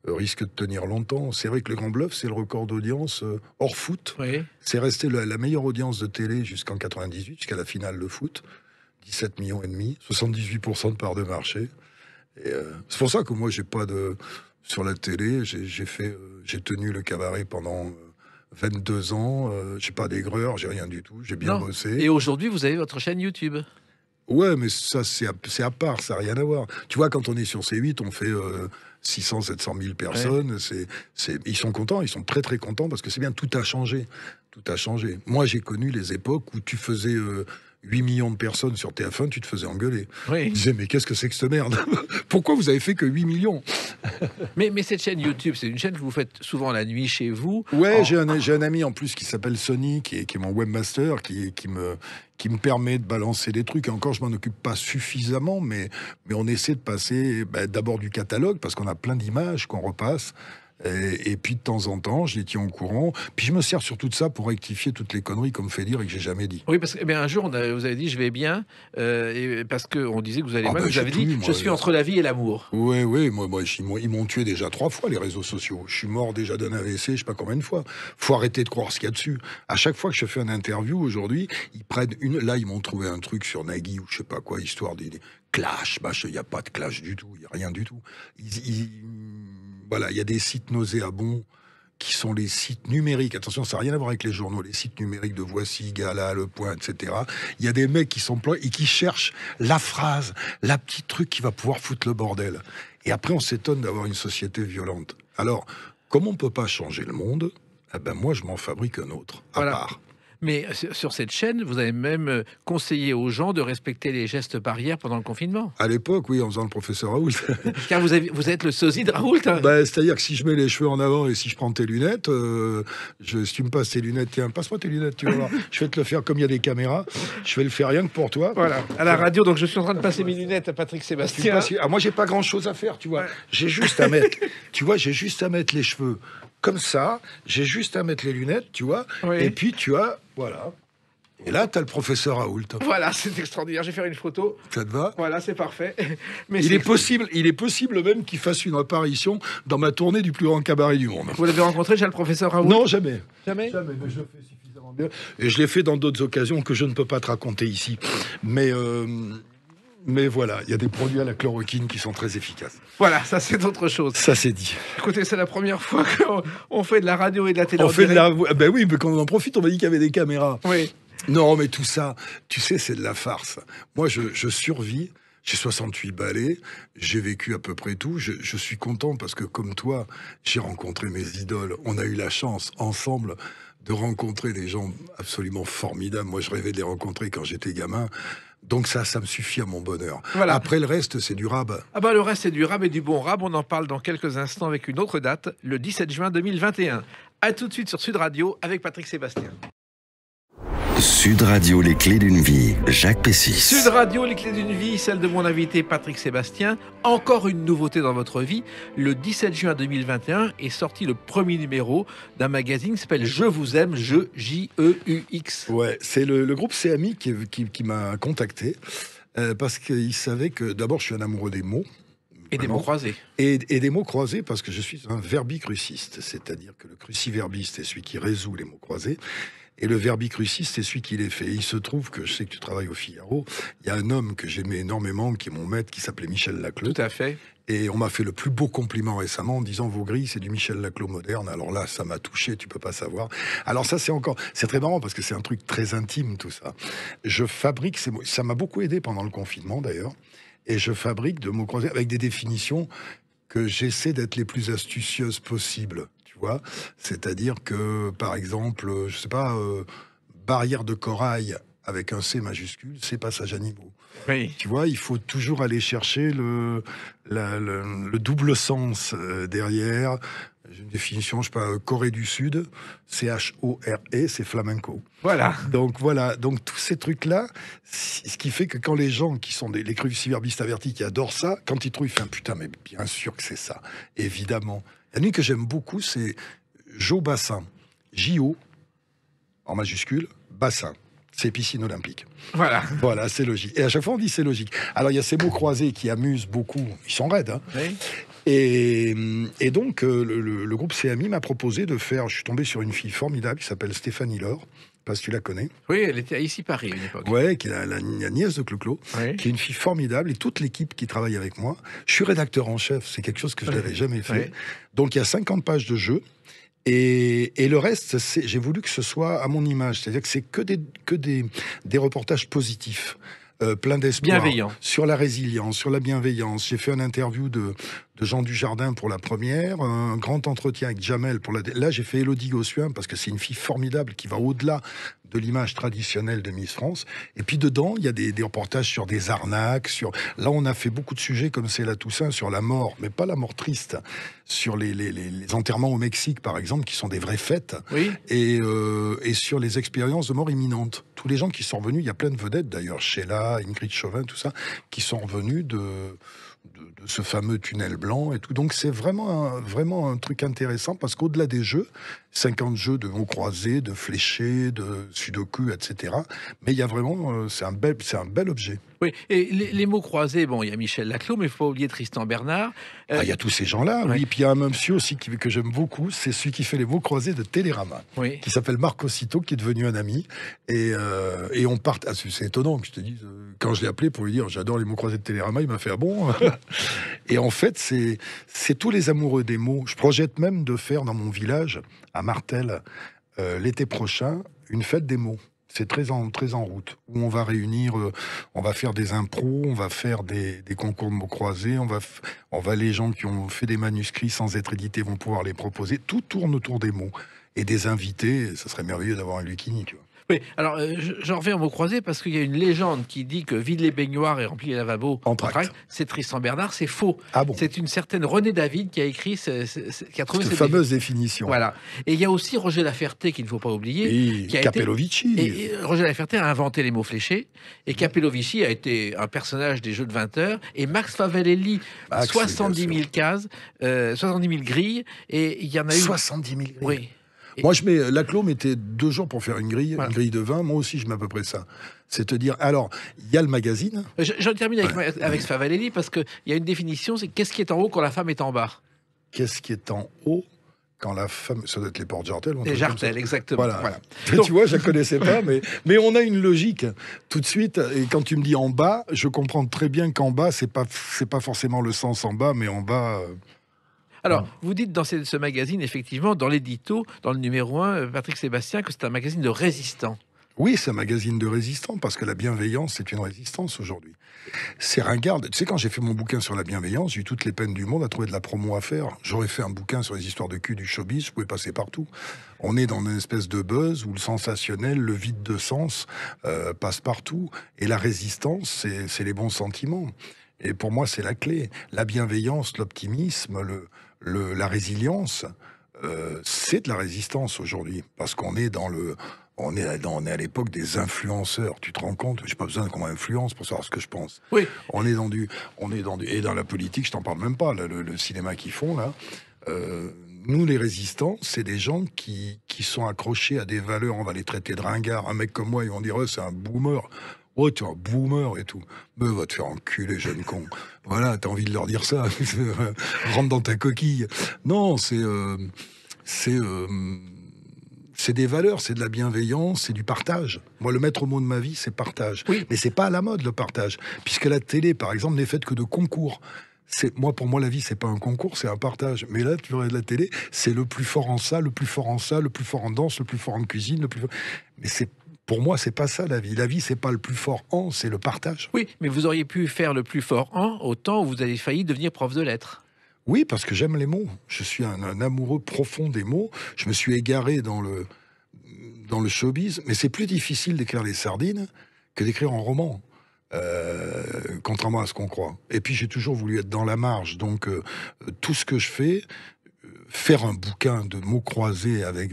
[SPEAKER 3] risque de tenir longtemps. C'est vrai que le Grand Bluff, c'est le record d'audience hors foot.
[SPEAKER 2] Oui.
[SPEAKER 3] C'est resté la meilleure audience de télé jusqu'en 98, jusqu'à la finale de foot. 17 millions et demi, 78% de part de marché. Et c'est pour ça que moi, j'ai pas de... Sur la télé, j'ai tenu le cabaret pendant 22 ans. J'ai pas d'aigreur, j'ai rien du tout. J'ai bien
[SPEAKER 2] Non.
[SPEAKER 3] bossé.
[SPEAKER 2] Et aujourd'hui, vous avez votre chaîne YouTube.
[SPEAKER 3] Ouais, mais ça, c'est à part, ça n'a rien à voir. Tu vois, quand on est sur C8, on fait 600, 700 000 personnes. Ils sont contents, ils sont très, très contents, parce que c'est bien, tout a changé. Tout a changé. Moi, j'ai connu les époques où tu faisais 8 millions de personnes sur TF1, tu te faisais engueuler.
[SPEAKER 2] Oui.
[SPEAKER 3] Ils disaient, mais qu'est-ce que c'est que cette merde? Pourquoi vous avez fait que 8 millions?
[SPEAKER 2] Mais cette chaîne YouTube, c'est une chaîne que vous faites souvent la nuit chez vous.
[SPEAKER 3] Ouais, j'ai un ami en plus qui s'appelle Sonny, qui est mon webmaster, qui me permet de balancer des trucs. Et encore, je m'en occupe pas suffisamment, mais on essaie de passer d'abord du catalogue, parce qu'on a plein d'images qu'on repasse. Et puis de temps en temps, je les tiens au courant. Puis je me sers surtout de ça pour rectifier toutes les conneries qu'on me fait dire et que j'ai jamais dit.
[SPEAKER 2] Oui, parce que un jour, vous avez dit je vais bien, et parce qu'on disait que vous allez mal, vous
[SPEAKER 3] j'ai
[SPEAKER 2] avez
[SPEAKER 3] tout
[SPEAKER 2] dit
[SPEAKER 3] eu, moi,
[SPEAKER 2] je suis entre la vie et l'amour.
[SPEAKER 3] Oui, moi ils m'ont tué déjà 3 fois, les réseaux sociaux. Je suis mort déjà d'un AVC, je sais pas combien de fois. Faut arrêter de croire ce qu'il y a dessus. À chaque fois que je fais une interview aujourd'hui, ils prennent là, ils m'ont trouvé un truc sur Nagui ou je sais pas quoi, histoire des clash. Il n'y a pas de clash du tout, il n'y a rien du tout. Voilà, il y a des sites nauséabonds qui sont les sites numériques. Attention, ça n'a rien à voir avec les journaux. Les sites numériques de Voici, Gala, Le Point, etc. Il y a des mecs qui s'emploient et qui cherchent la phrase, la petite truc qui va pouvoir foutre le bordel. Et après, on s'étonne d'avoir une société violente. Alors, comme on ne peut pas changer le monde, moi, je m'en fabrique un autre, à
[SPEAKER 2] Voilà.
[SPEAKER 3] part.
[SPEAKER 2] Mais sur cette chaîne, vous avez même conseillé aux gens de respecter les gestes barrières pendant le confinement.
[SPEAKER 3] À l'époque, oui, en faisant le professeur Raoult.
[SPEAKER 2] Car vous êtes le sosie de Raoult. Hein.
[SPEAKER 3] C'est-à-dire que si je mets les cheveux en avant et si je prends tes lunettes, si tu me passes tes lunettes, tiens, passe-moi tes lunettes, tu vas voir. Je vais te le faire comme il y a des caméras. Je vais le faire rien que pour toi.
[SPEAKER 2] Voilà, à la radio, donc je suis en train de passer mes lunettes à Patrick Sébastien.
[SPEAKER 3] Moi, j'ai pas grand-chose à faire, tu vois. J'ai juste à mettre, les cheveux comme ça. J'ai juste à mettre les lunettes, tu vois.
[SPEAKER 2] Oui.
[SPEAKER 3] Et puis, tu as, voilà. Et là, t'as le professeur Raoult.
[SPEAKER 2] Voilà, c'est extraordinaire. Je vais faire une photo.
[SPEAKER 3] Ça te va?
[SPEAKER 2] Voilà, c'est parfait. Mais
[SPEAKER 3] Il est possible même qu'il fasse une apparition dans ma tournée du plus grand cabaret du monde.
[SPEAKER 2] Vous l'avez rencontré déjà, le professeur Raoult?
[SPEAKER 3] Non, jamais.
[SPEAKER 2] Jamais.
[SPEAKER 3] Jamais, mais je le fais suffisamment bien. Et je l'ai fait dans d'autres occasions que je ne peux pas te raconter ici. Mais voilà, il y a des produits à la chloroquine qui sont très efficaces.
[SPEAKER 2] Voilà, ça c'est autre chose.
[SPEAKER 3] Ça, c'est dit.
[SPEAKER 2] Écoutez, c'est la première fois qu'on fait de la radio et de la télé.
[SPEAKER 3] On fait de la... Ben oui, mais quand on en profite, on m'a dit qu'il y avait des caméras.
[SPEAKER 2] Oui.
[SPEAKER 3] Non, mais tout ça, tu sais, c'est de la farce. Moi, je survis. J'ai 68 balais, j'ai vécu à peu près tout. Je suis content parce que, comme toi, j'ai rencontré mes idoles. On a eu la chance, ensemble, de rencontrer des gens absolument formidables. Moi, je rêvais de les rencontrer quand j'étais gamin. Donc ça me suffit à mon bonheur.
[SPEAKER 2] Voilà.
[SPEAKER 3] Après, le reste, c'est du rab.
[SPEAKER 2] Ah bah le reste c'est du rab et du bon rab. On en parle dans quelques instants avec une autre date, le 17 juin 2021. À tout de suite sur Sud Radio avec Patrick Sébastien.
[SPEAKER 1] Sud Radio, les clés d'une vie, Jacques Pessis.
[SPEAKER 2] Sud Radio, les clés d'une vie, celle de mon invité Patrick Sébastien. Encore une nouveauté dans votre vie. Le 17 juin 2021 est sorti le premier numéro d'un magazine qui s'appelle Je vous aime, J-E-U-X.
[SPEAKER 3] Ouais, c'est le groupe CMI qui m'a contacté parce qu'il savait que d'abord je suis un amoureux des mots.
[SPEAKER 2] Et des mots croisés.
[SPEAKER 3] Et des mots croisés parce que je suis un verbicruciste, c'est-à-dire que le cruciverbiste est celui qui résout les mots croisés. Et le verbicrucis, c'est celui qui les fait. Et il se trouve que, je sais que tu travailles au Figaro, il y a un homme que j'aimais énormément, qui est mon maître, qui s'appelait Michel Laclos.
[SPEAKER 2] Tout à fait.
[SPEAKER 3] Et on m'a fait le plus beau compliment récemment en disant vos grilles, c'est du Michel Laclos moderne. Alors là, ça m'a touché, tu peux pas savoir. Alors ça, c'est très marrant parce que c'est un truc très intime, tout ça. Je fabrique ces mots. Ça m'a beaucoup aidé pendant le confinement, d'ailleurs. Et je fabrique de mots croisés avec des définitions que j'essaie d'être les plus astucieuses possibles. Tu vois, c'est-à-dire que, par exemple, je sais pas, barrière de corail avec un C majuscule, c'est passage à niveau.
[SPEAKER 2] Oui.
[SPEAKER 3] Tu vois, il faut toujours aller chercher le double sens derrière. J'ai une définition, je sais pas, Corée du Sud, C-H-O-R-E, c'est flamenco.
[SPEAKER 2] Voilà.
[SPEAKER 3] Donc tous ces trucs-là, ce qui fait que quand les gens qui sont les cruciverbistes avertis qui adorent ça, quand ils trouvent, ils font putain, mais bien sûr que c'est ça, évidemment. La nuit que j'aime beaucoup, c'est Jo Bassin. J-O, en majuscule, Bassin. C'est piscine olympique.
[SPEAKER 2] Voilà.
[SPEAKER 3] Voilà, c'est logique. Et à chaque fois, on dit c'est logique. Alors, il y a ces mots croisés qui amusent beaucoup. Ils sont raides, hein.
[SPEAKER 2] Oui.
[SPEAKER 3] Et donc, le groupe CMI m'a proposé de faire... Je suis tombé sur une fille formidable qui s'appelle Stéphanie Laure. Je sais pas si tu la connais.
[SPEAKER 2] Oui, elle était ici Paris à une époque.
[SPEAKER 3] Ouais, qui est la nièce de Clo-Clo,
[SPEAKER 2] Oui.
[SPEAKER 3] qui est une fille formidable. Et toute l'équipe qui travaille avec moi. Je suis rédacteur en chef. C'est quelque chose que je n'avais jamais fait.
[SPEAKER 2] Oui.
[SPEAKER 3] Donc, il y a 50 pages de jeu. Et le reste, j'ai voulu que ce soit à mon image. C'est-à-dire que c'est que des reportages positifs. Plein d'espoir.
[SPEAKER 2] Bienveillant.
[SPEAKER 3] Sur la résilience, sur la bienveillance. J'ai fait un interview de Jean Dujardin pour la première, un grand entretien avec Jamel pour la... Là, j'ai fait Élodie Gossuin, parce que c'est une fille formidable qui va au-delà de l'image traditionnelle de Miss France. Et puis dedans, il y a des reportages sur des arnaques, Là, on a fait beaucoup de sujets, comme c'est la Toussaint, sur la mort, mais pas la mort triste, sur les enterrements au Mexique, par exemple, qui sont des vraies fêtes,
[SPEAKER 2] Oui.
[SPEAKER 3] et sur les expériences de mort imminente. Tous les gens qui sont revenus, il y a plein de vedettes, d'ailleurs, Sheila, Ingrid Chauvin, tout ça, qui sont revenus de ce fameux tunnel blanc et tout. Donc c'est vraiment un truc intéressant parce qu'au-delà des jeux, 50 jeux de mots croisés, de fléchés, de sudoku, etc. Mais il y a vraiment, c'est un bel objet.
[SPEAKER 2] Oui, et les mots croisés, bon, il y a Michel Laclos, mais il faut pas oublier Tristan Bernard.
[SPEAKER 3] Il y a tous ces gens-là, oui. Puis il y a un monsieur aussi que j'aime beaucoup, c'est celui qui fait les mots croisés de Télérama,
[SPEAKER 2] Oui.
[SPEAKER 3] qui s'appelle Marc Aussitôt, qui est devenu un ami. Et on part... Ah, c'est étonnant que je te dise... Quand je l'ai appelé pour lui dire « J'adore les mots croisés de Télérama », il m'a fait « Ah bon ?» Et en fait, c'est tous les amoureux des mots. Je projette même de faire dans mon village, à Martel, l'été prochain, une fête des mots. C'est très en route, où on va réunir, on va faire des impros, on va faire des concours de mots croisés, les gens qui ont fait des manuscrits sans être édités vont pouvoir les proposer. Tout tourne autour des mots. Et des invités, ça serait merveilleux d'avoir un Lucchini, tu vois.
[SPEAKER 2] Oui, alors j'en reviens aux mots croisés parce qu'il y a une légende qui dit que vide les baignoires et remplit les lavabos.
[SPEAKER 3] Entracte.
[SPEAKER 2] C'est Tristan Bernard, c'est faux.
[SPEAKER 3] Ah bon?
[SPEAKER 2] C'est une certaine Renée David qui a écrit, qui a trouvé
[SPEAKER 3] Cette
[SPEAKER 2] cette
[SPEAKER 3] fameuse définition.
[SPEAKER 2] Voilà. Et il y a aussi Roger Laferté qu'il ne faut pas oublier.
[SPEAKER 3] Et
[SPEAKER 2] qui a
[SPEAKER 3] Capellovici.
[SPEAKER 2] Et Roger Laferté a inventé les mots fléchés. Et Capellovici a été un personnage des Jeux de 20 heures. Et Max Favalelli, 70 000 cases, 70 000 grilles. Et il y en a eu...
[SPEAKER 3] 70 000 grilles.
[SPEAKER 2] Oui.
[SPEAKER 3] Moi, Laclos mettait 2 jours pour faire une grille, voilà. Une grille de vin. Moi aussi, je mets à peu près ça. C'est-à-dire, alors, il y a le magazine.
[SPEAKER 2] J'en termine avec Favalelli parce qu'il y a une définition, c'est qu'est-ce qui est en haut quand la femme est en bas?
[SPEAKER 3] Qu'est-ce qui est en haut quand la femme... Ça doit être les portes Jartel.
[SPEAKER 2] Les Jartel, exactement.
[SPEAKER 3] Voilà. Donc, tu vois, je ne connaissais pas, mais on a une logique tout de suite. Et quand tu me dis en bas, je comprends très bien qu'en bas, c'est pas forcément le sens en bas, mais en bas...
[SPEAKER 2] Alors, vous dites dans ce magazine, effectivement, dans l'édito, dans le numéro 1, Patrick Sébastien, que c'est un magazine de résistants.
[SPEAKER 3] Oui, c'est un magazine de résistants, parce que la bienveillance, c'est une résistance aujourd'hui. C'est ringarde. Tu sais, quand j'ai fait mon bouquin sur la bienveillance, j'ai eu toutes les peines du monde à trouver de la promo à faire. J'aurais fait un bouquin sur les histoires de cul du showbiz, je pouvais passer partout. On est dans une espèce de buzz où le sensationnel, le vide de sens passe partout. Et la résistance, c'est les bons sentiments. Et pour moi, c'est la clé. La bienveillance, l'optimisme, la résilience, c'est de la résistance aujourd'hui, parce qu'on est on est à l'époque des influenceurs. Tu te rends compte? J'ai pas besoin qu'on m'influence pour savoir ce que je pense.
[SPEAKER 2] Oui.
[SPEAKER 3] On est et dans la politique, je t'en parle même pas. Là, le cinéma qu'ils font là. Nous, les résistants, c'est des gens qui sont accrochés à des valeurs. On va les traiter de ringards. Un mec comme moi, ils vont dire c'est un boomer. Oh, tu es un boomer et tout. Mais va te faire enculer, jeune con. Voilà, t'as envie de leur dire ça. Rentre dans ta coquille. Non, c'est c'est des valeurs, c'est de la bienveillance, c'est du partage. Moi, le maître mot de ma vie, c'est partage.
[SPEAKER 2] Oui.
[SPEAKER 3] Mais c'est pas à la mode, le partage. Puisque la télé, par exemple, n'est faite que de concours. Pour moi, la vie, c'est pas un concours, c'est un partage. Mais là, tu regardes la télé, c'est le plus fort en ça, le plus fort en ça, le plus fort en danse, le plus fort en cuisine, Mais pour moi, c'est pas ça, la vie. La vie, c'est pas le plus fort en, c'est le partage.
[SPEAKER 2] Oui, mais vous auriez pu faire le plus fort en, au temps où vous avez failli devenir prof de lettres.
[SPEAKER 3] Oui, parce que j'aime les mots. Je suis un amoureux profond des mots. Je me suis égaré dans le showbiz, mais c'est plus difficile d'écrire les sardines que d'écrire en roman. Contrairement à ce qu'on croit. Et puis j'ai toujours voulu être dans la marge, donc tout ce que je fais, faire un bouquin de mots croisés avec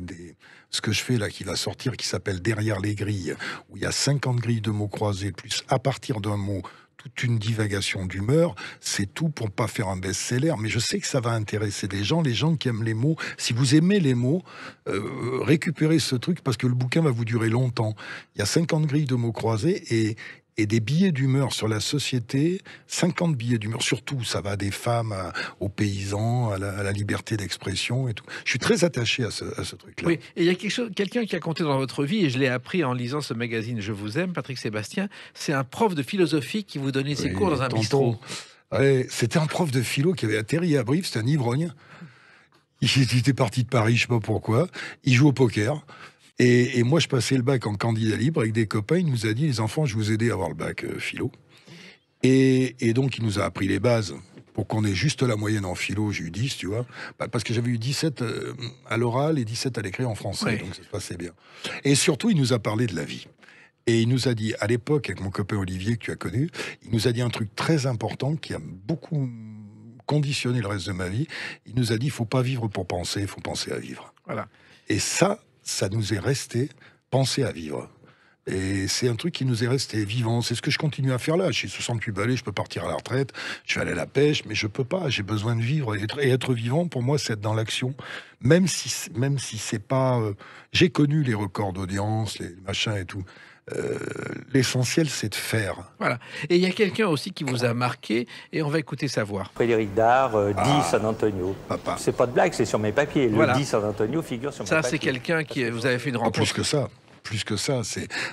[SPEAKER 3] ce que je fais là qui va sortir, qui s'appelle Derrière les grilles, où il y a 50 grilles de mots croisés, plus à partir d'un mot, toute une divagation d'humeur, c'est tout pour pas faire un best-seller, mais je sais que ça va intéresser les gens qui aiment les mots. Si vous aimez les mots, récupérez ce truc parce que le bouquin va vous durer longtemps. Il y a 50 grilles de mots croisés et des billets d'humeur sur la société, 50 billets d'humeur, surtout, ça va des femmes aux paysans, à la liberté d'expression et tout. Je suis très attaché à ce truc-là.
[SPEAKER 2] Oui, et il y a quelqu'un qui a compté dans votre vie, et je l'ai appris en lisant ce magazine Je vous aime, Patrick Sébastien, c'est un prof de philosophie qui vous donnait ses cours dans un bistrot.
[SPEAKER 3] Ouais, c'était un prof de philo qui avait atterri à Brive, c'était un ivrogne. Il était parti de Paris, je sais pas pourquoi, il joue au poker. Et moi, je passais le bac en candidat libre avec des copains. Il nous a dit, les enfants, je vous aidais à avoir le bac philo. Et donc, il nous a appris les bases pour qu'on ait juste la moyenne en philo. J'ai eu 10, tu vois. Parce que j'avais eu 17 à l'oral et 17 à l'écrit en français. Oui. Donc, ça se passait bien. Et surtout, il nous a parlé de la vie. Et il nous a dit, à l'époque, avec mon copain Olivier, que tu as connu, il nous a dit un truc très important qui a beaucoup conditionné le reste de ma vie. Il nous a dit, il faut pas vivre pour penser, il faut penser à vivre.
[SPEAKER 2] Voilà.
[SPEAKER 3] Et ça nous est resté, penser à vivre. Et c'est un truc qui nous est resté vivant. C'est ce que je continue à faire là. J'ai 68 balais, je peux partir à la retraite, je vais aller à la pêche, mais je peux pas. J'ai besoin de vivre. Et être vivant, pour moi, c'est être dans l'action. Même si c'est pas... j'ai connu les records d'audience, les machins et tout. L'essentiel, c'est de faire.
[SPEAKER 2] Voilà. Et il y a quelqu'un aussi qui vous a marqué, et on va écouter sa voix.
[SPEAKER 6] Frédéric Dard, dit San Antonio.
[SPEAKER 3] Papa.
[SPEAKER 6] C'est pas de blague, c'est sur mes papiers.
[SPEAKER 2] Voilà.
[SPEAKER 6] Le dit San Antonio figure sur mes papiers.
[SPEAKER 2] Ça, c'est quelqu'un qui vous avez fait une rencontre.
[SPEAKER 3] Plus que ça.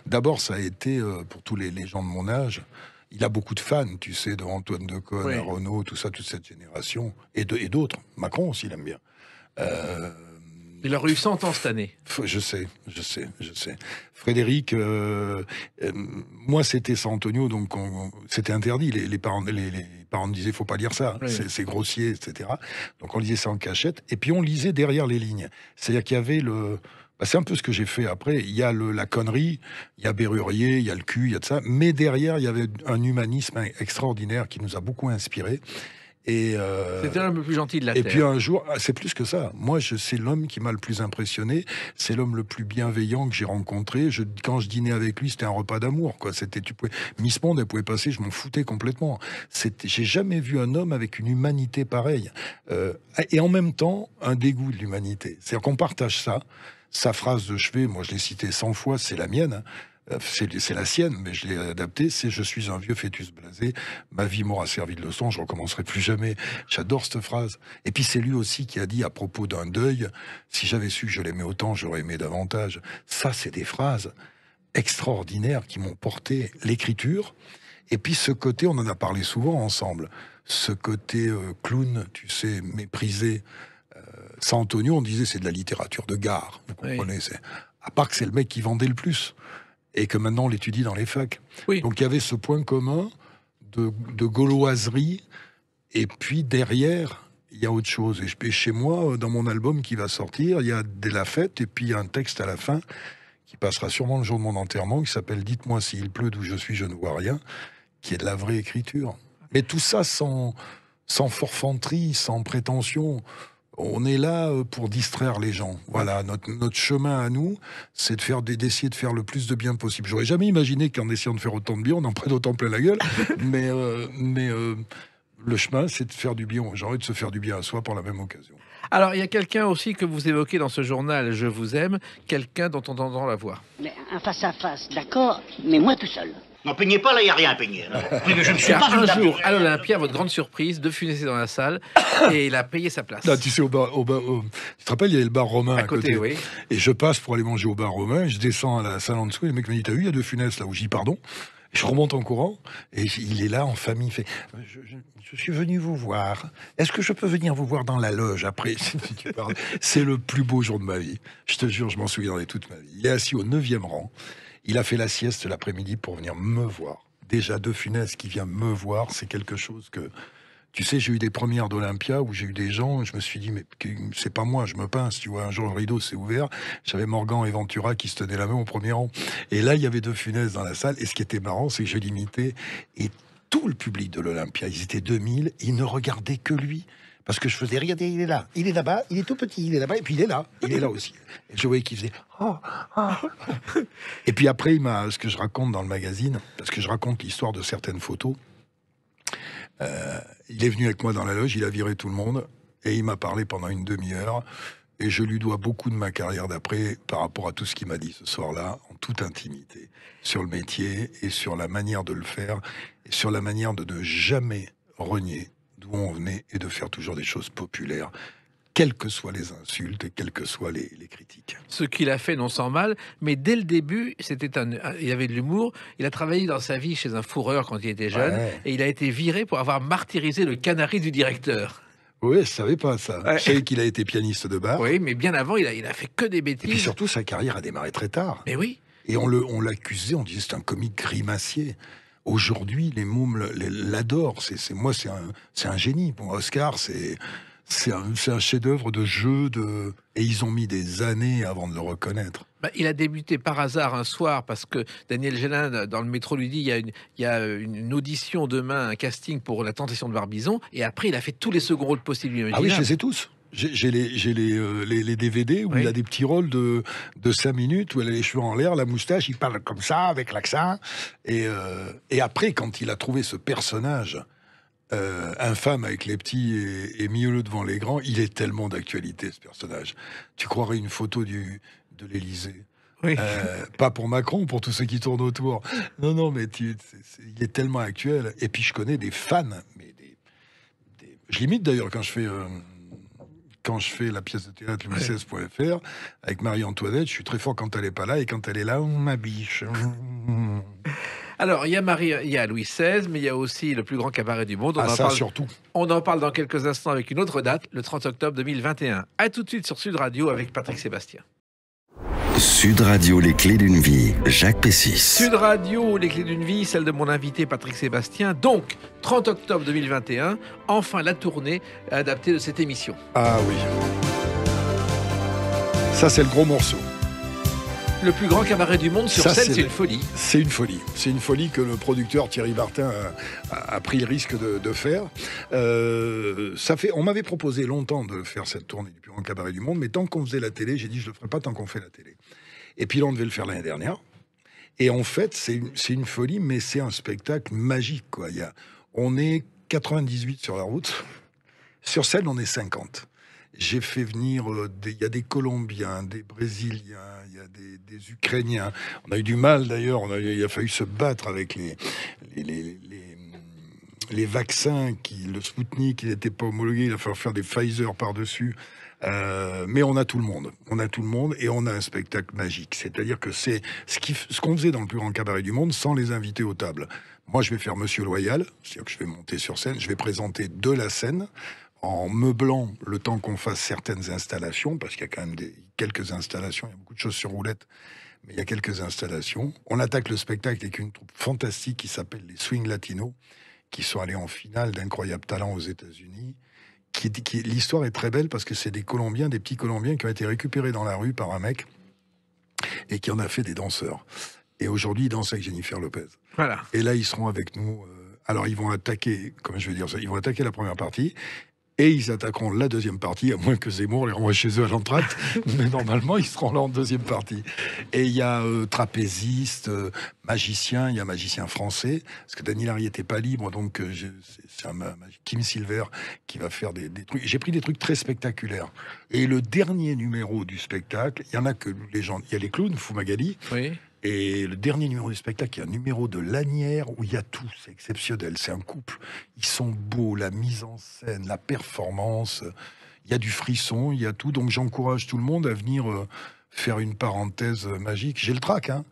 [SPEAKER 3] D'abord, ça a été, pour tous les gens de mon âge, il a beaucoup de fans, tu sais, de Antoine Decaune, oui. Renaud, tout ça, toute cette génération. Et d'autres. Macron aussi, il aime bien.
[SPEAKER 2] Il a eu 100 ans cette année.
[SPEAKER 3] Je sais. Frédéric, moi c'était San Antonio, donc c'était interdit. Les parents me disaient faut pas lire ça, oui. c'est grossier, etc. Donc on lisait ça en cachette, et puis on lisait derrière les lignes. C'est-à-dire qu'il y avait c'est un peu ce que j'ai fait après. Il y a la connerie, il y a Bérurier, il y a le cul, il y a de ça, mais derrière il y avait un humanisme extraordinaire qui nous a beaucoup inspiré.
[SPEAKER 2] C'était l'homme le plus gentil de la Terre.
[SPEAKER 3] Et puis un jour, c'est plus que ça. Moi, c'est l'homme qui m'a le plus impressionné. C'est l'homme le plus bienveillant que j'ai rencontré. Quand je dînais avec lui, c'était un repas d'amour, quoi. Miss Monde, elle pouvait passer, je m'en foutais complètement. J'ai jamais vu un homme avec une humanité pareille. Et en même temps, un dégoût de l'humanité. C'est-à-dire qu'on partage ça. Sa phrase de chevet, moi je l'ai citée 100 fois, c'est la mienne. C'est la sienne, mais je l'ai adaptée. C'est « Je suis un vieux fœtus blasé, ma vie m'aura servi de leçon, je recommencerai plus jamais ». J'adore cette phrase. Et puis c'est lui aussi qui a dit à propos d'un deuil, si j'avais su que je l'aimais autant, j'aurais aimé davantage. Ça, c'est des phrases extraordinaires qui m'ont porté l'écriture. Et puis ce côté, on en a parlé souvent ensemble, ce côté clown, tu sais, méprisé. San Antonio, on disait c'est de la littérature de gare, vous comprenez, oui. À part que c'est le mec qui vendait le plus. Et que maintenant on l'étudie dans les facs. Oui. Donc il y avait ce point commun de gauloiserie, et puis derrière, il y a autre chose. Et chez moi, dans mon album qui va sortir, il y a de la fête, et puis il y a un texte à la fin, qui passera sûrement le jour de mon enterrement, qui s'appelle « Dites-moi s'il pleut d'où je suis, je ne vois rien », qui est de la vraie écriture. Mais tout ça sans forfanterie, sans prétention. On est là pour distraire les gens. Voilà, notre chemin à nous, c'est d'essayer de faire le plus de bien possible. J'aurais jamais imaginé qu'en essayant de faire autant de bien, on en prenne autant plein la gueule. mais le chemin, c'est de faire du bien aux gens et de se faire du bien à soi pour la même occasion.
[SPEAKER 2] Alors, il y a quelqu'un aussi que vous évoquez dans ce journal, Je vous aime, quelqu'un dont on entend la voix.
[SPEAKER 7] Mais un face-à-face, d'accord, mais moi tout seul. Non, peignez pas, là, il n'y a rien à peigner. Oui, mais je ne suis
[SPEAKER 2] Car
[SPEAKER 7] pas
[SPEAKER 2] un
[SPEAKER 7] une
[SPEAKER 2] jour, à l'Olympia, votre grande surprise, De Funès est dans la salle et il a payé sa place.
[SPEAKER 3] Là, tu sais, tu te rappelles, il y avait le bar romain
[SPEAKER 2] À côté, oui.
[SPEAKER 3] Et je passe pour aller manger au bar romain, je descends à la salle en dessous, et le mec me dit, t'as vu, il y a De Funès là, où je dis pardon. Et je remonte en courant, et il est là en famille, il fait, je suis venu vous voir. Est-ce que je peux venir vous voir dans la loge après? C'est le plus beau jour de ma vie. Je te jure, je m'en souviendrai toute ma vie. Il est assis au 9e rang. Il a fait la sieste l'après-midi pour venir me voir. Déjà, De Funès qui vient me voir, c'est quelque chose que... Tu sais, j'ai eu des premières d'Olympia où j'ai eu des gens, je me suis dit, mais c'est pas moi, je me pince, tu vois. Un jour, le rideau s'est ouvert, j'avais Morgan et Ventura qui se tenaient la main au premier rang. Et là, il y avait De Funès dans la salle. Et ce qui était marrant, c'est que je l'imitais. Et tout le public de l'Olympia, ils étaient 2000, ils ne regardaient que lui. Parce que je faisais, regardez, il est là, il est là-bas, il est tout petit, il est là-bas, et puis il est là aussi. Et je voyais qu'il faisait, oh. Et puis après, ce que je raconte dans le magazine, parce que je raconte l'histoire de certaines photos, il est venu avec moi dans la loge, il a viré tout le monde, et il m'a parlé pendant une demi-heure, et je lui dois beaucoup de ma carrière d'après par rapport à tout ce qu'il m'a dit ce soir-là, en toute intimité, sur le métier, et sur la manière de le faire, et sur la manière de ne jamais renier d'où on venait, et de faire toujours des choses populaires, quelles que soient les insultes et quelles que soient les critiques.
[SPEAKER 2] Ce qu'il a fait non sans mal, mais dès le début, il avait de l'humour. Il a travaillé dans sa vie chez un fourreur quand il était jeune, et il a été viré pour avoir martyrisé le canari du directeur.
[SPEAKER 3] Oui, je savais pas ça. Ouais. Je savais qu'il a été pianiste de bar.
[SPEAKER 2] Oui, mais bien avant, il a fait que des bêtises. Et
[SPEAKER 3] puis surtout, sa carrière a démarré très tard.
[SPEAKER 2] Mais oui.
[SPEAKER 3] Et on l'accusait, on disait c'est un comique grimacier. Aujourd'hui, les mômes l'adorent. C'est un génie. Bon, Oscar, c'est un chef-d'œuvre de jeu, et ils ont mis des années avant de le reconnaître.
[SPEAKER 2] Il a débuté par hasard un soir parce que Daniel Gélin, dans le métro, lui dit il y a une audition demain, un casting pour La Tentation de Barbizon, et après il a fait tous les seconds rôles possibles.
[SPEAKER 3] Ah oui, je les ai tous. J'ai les DVD où il a des petits rôles de 5 minutes, où elle a les cheveux en l'air, la moustache, il parle comme ça, avec l'accent. Et après, quand il a trouvé ce personnage infâme avec les petits et mielleux devant les grands, il est tellement d'actualité, ce personnage. Tu croirais une photo de l'Élysée.
[SPEAKER 2] Oui.
[SPEAKER 3] Pas pour Macron, pour tous ceux qui tournent autour. Non, mais il est tellement actuel. Et puis je connais des fans, mais je limite d'ailleurs quand je fais la pièce de théâtre louis16.fr avec Marie-Antoinette, je suis très fort quand elle n'est pas là, et quand elle est là, on m'abiche.
[SPEAKER 2] Alors, il y a Louis XVI, mais il y a aussi le plus grand cabaret du monde.
[SPEAKER 3] Surtout.
[SPEAKER 2] On en parle dans quelques instants avec une autre date, le 30 octobre 2021. À tout de suite sur Sud Radio avec Patrick Sébastien.
[SPEAKER 1] Sud Radio, les clés d'une vie, Jacques Pessis.
[SPEAKER 2] Sud Radio, les clés d'une vie, celle de mon invité Patrick Sébastien. Donc, 30 octobre 2021, enfin la tournée adaptée de cette émission.
[SPEAKER 3] Ah oui. Ça, c'est le gros morceau.
[SPEAKER 2] Le plus grand cabaret du monde sur scène, c'est une folie.
[SPEAKER 3] C'est une folie. C'est une folie que le producteur Thierry Bartin a pris le risque de faire. On m'avait proposé longtemps de faire cette tournée du plus grand cabaret du monde, mais tant qu'on faisait la télé, j'ai dit je le ferai pas tant qu'on fait la télé. Et puis là, on devait le faire l'année dernière. Et en fait, c'est une folie, mais c'est un spectacle magique, quoi. On est 98 sur la route. Sur scène, on est 50. J'ai fait venir, il y a des Colombiens, des Brésiliens, il y a des Ukrainiens. On a eu du mal d'ailleurs, il a fallu se battre avec les vaccins, le Spoutnik, il n'était pas homologué, il a fallu faire des Pfizer par-dessus. Mais on a tout le monde. On a tout le monde et on a un spectacle magique. C'est-à-dire que c'est ce qu'on faisait dans le plus grand cabaret du monde sans les inviter aux tables. Moi, je vais faire Monsieur Loyal, c'est-à-dire que je vais monter sur scène, je vais présenter de la scène, en meublant le temps qu'on fasse certaines installations, parce qu'il y a quand même quelques installations, il y a beaucoup de choses sur roulette, mais il y a quelques installations. On attaque le spectacle avec une troupe fantastique qui s'appelle les Swing Latinos, qui sont allés en finale d'Incroyable Talent aux États-Unis. L'histoire est très belle parce que c'est des petits Colombiens qui ont été récupérés dans la rue par un mec et qui en a fait des danseurs. Et aujourd'hui, ils dansent avec Jennifer Lopez.
[SPEAKER 2] Voilà.
[SPEAKER 3] Et là, ils seront avec nous. Alors, ils vont attaquer, comment je vais dire ça, ils vont attaquer la première partie. Et ils attaqueront la deuxième partie, à moins que Zemmour les renvoie chez eux à l'entracte. Mais normalement, ils seront là en deuxième partie. Et il y a trapéziste, magicien, il y a magicien français, parce que Dany Larry n'était pas libre, donc c'est Kim Silver qui va faire des trucs. J'ai pris des trucs très spectaculaires. Et le dernier numéro du spectacle, il y en a que les gens... Il y a les clowns, Fou Magali,
[SPEAKER 2] oui.
[SPEAKER 5] Et le dernier numéro du spectacle, il y a un numéro de Lanière où il y a tout. C'est exceptionnel. C'est un couple. Ils sont beaux, la mise en scène, la performance. Il y a du frisson, il y a tout. Donc j'encourage tout le monde à venir faire une parenthèse magique. J'ai le trac, hein,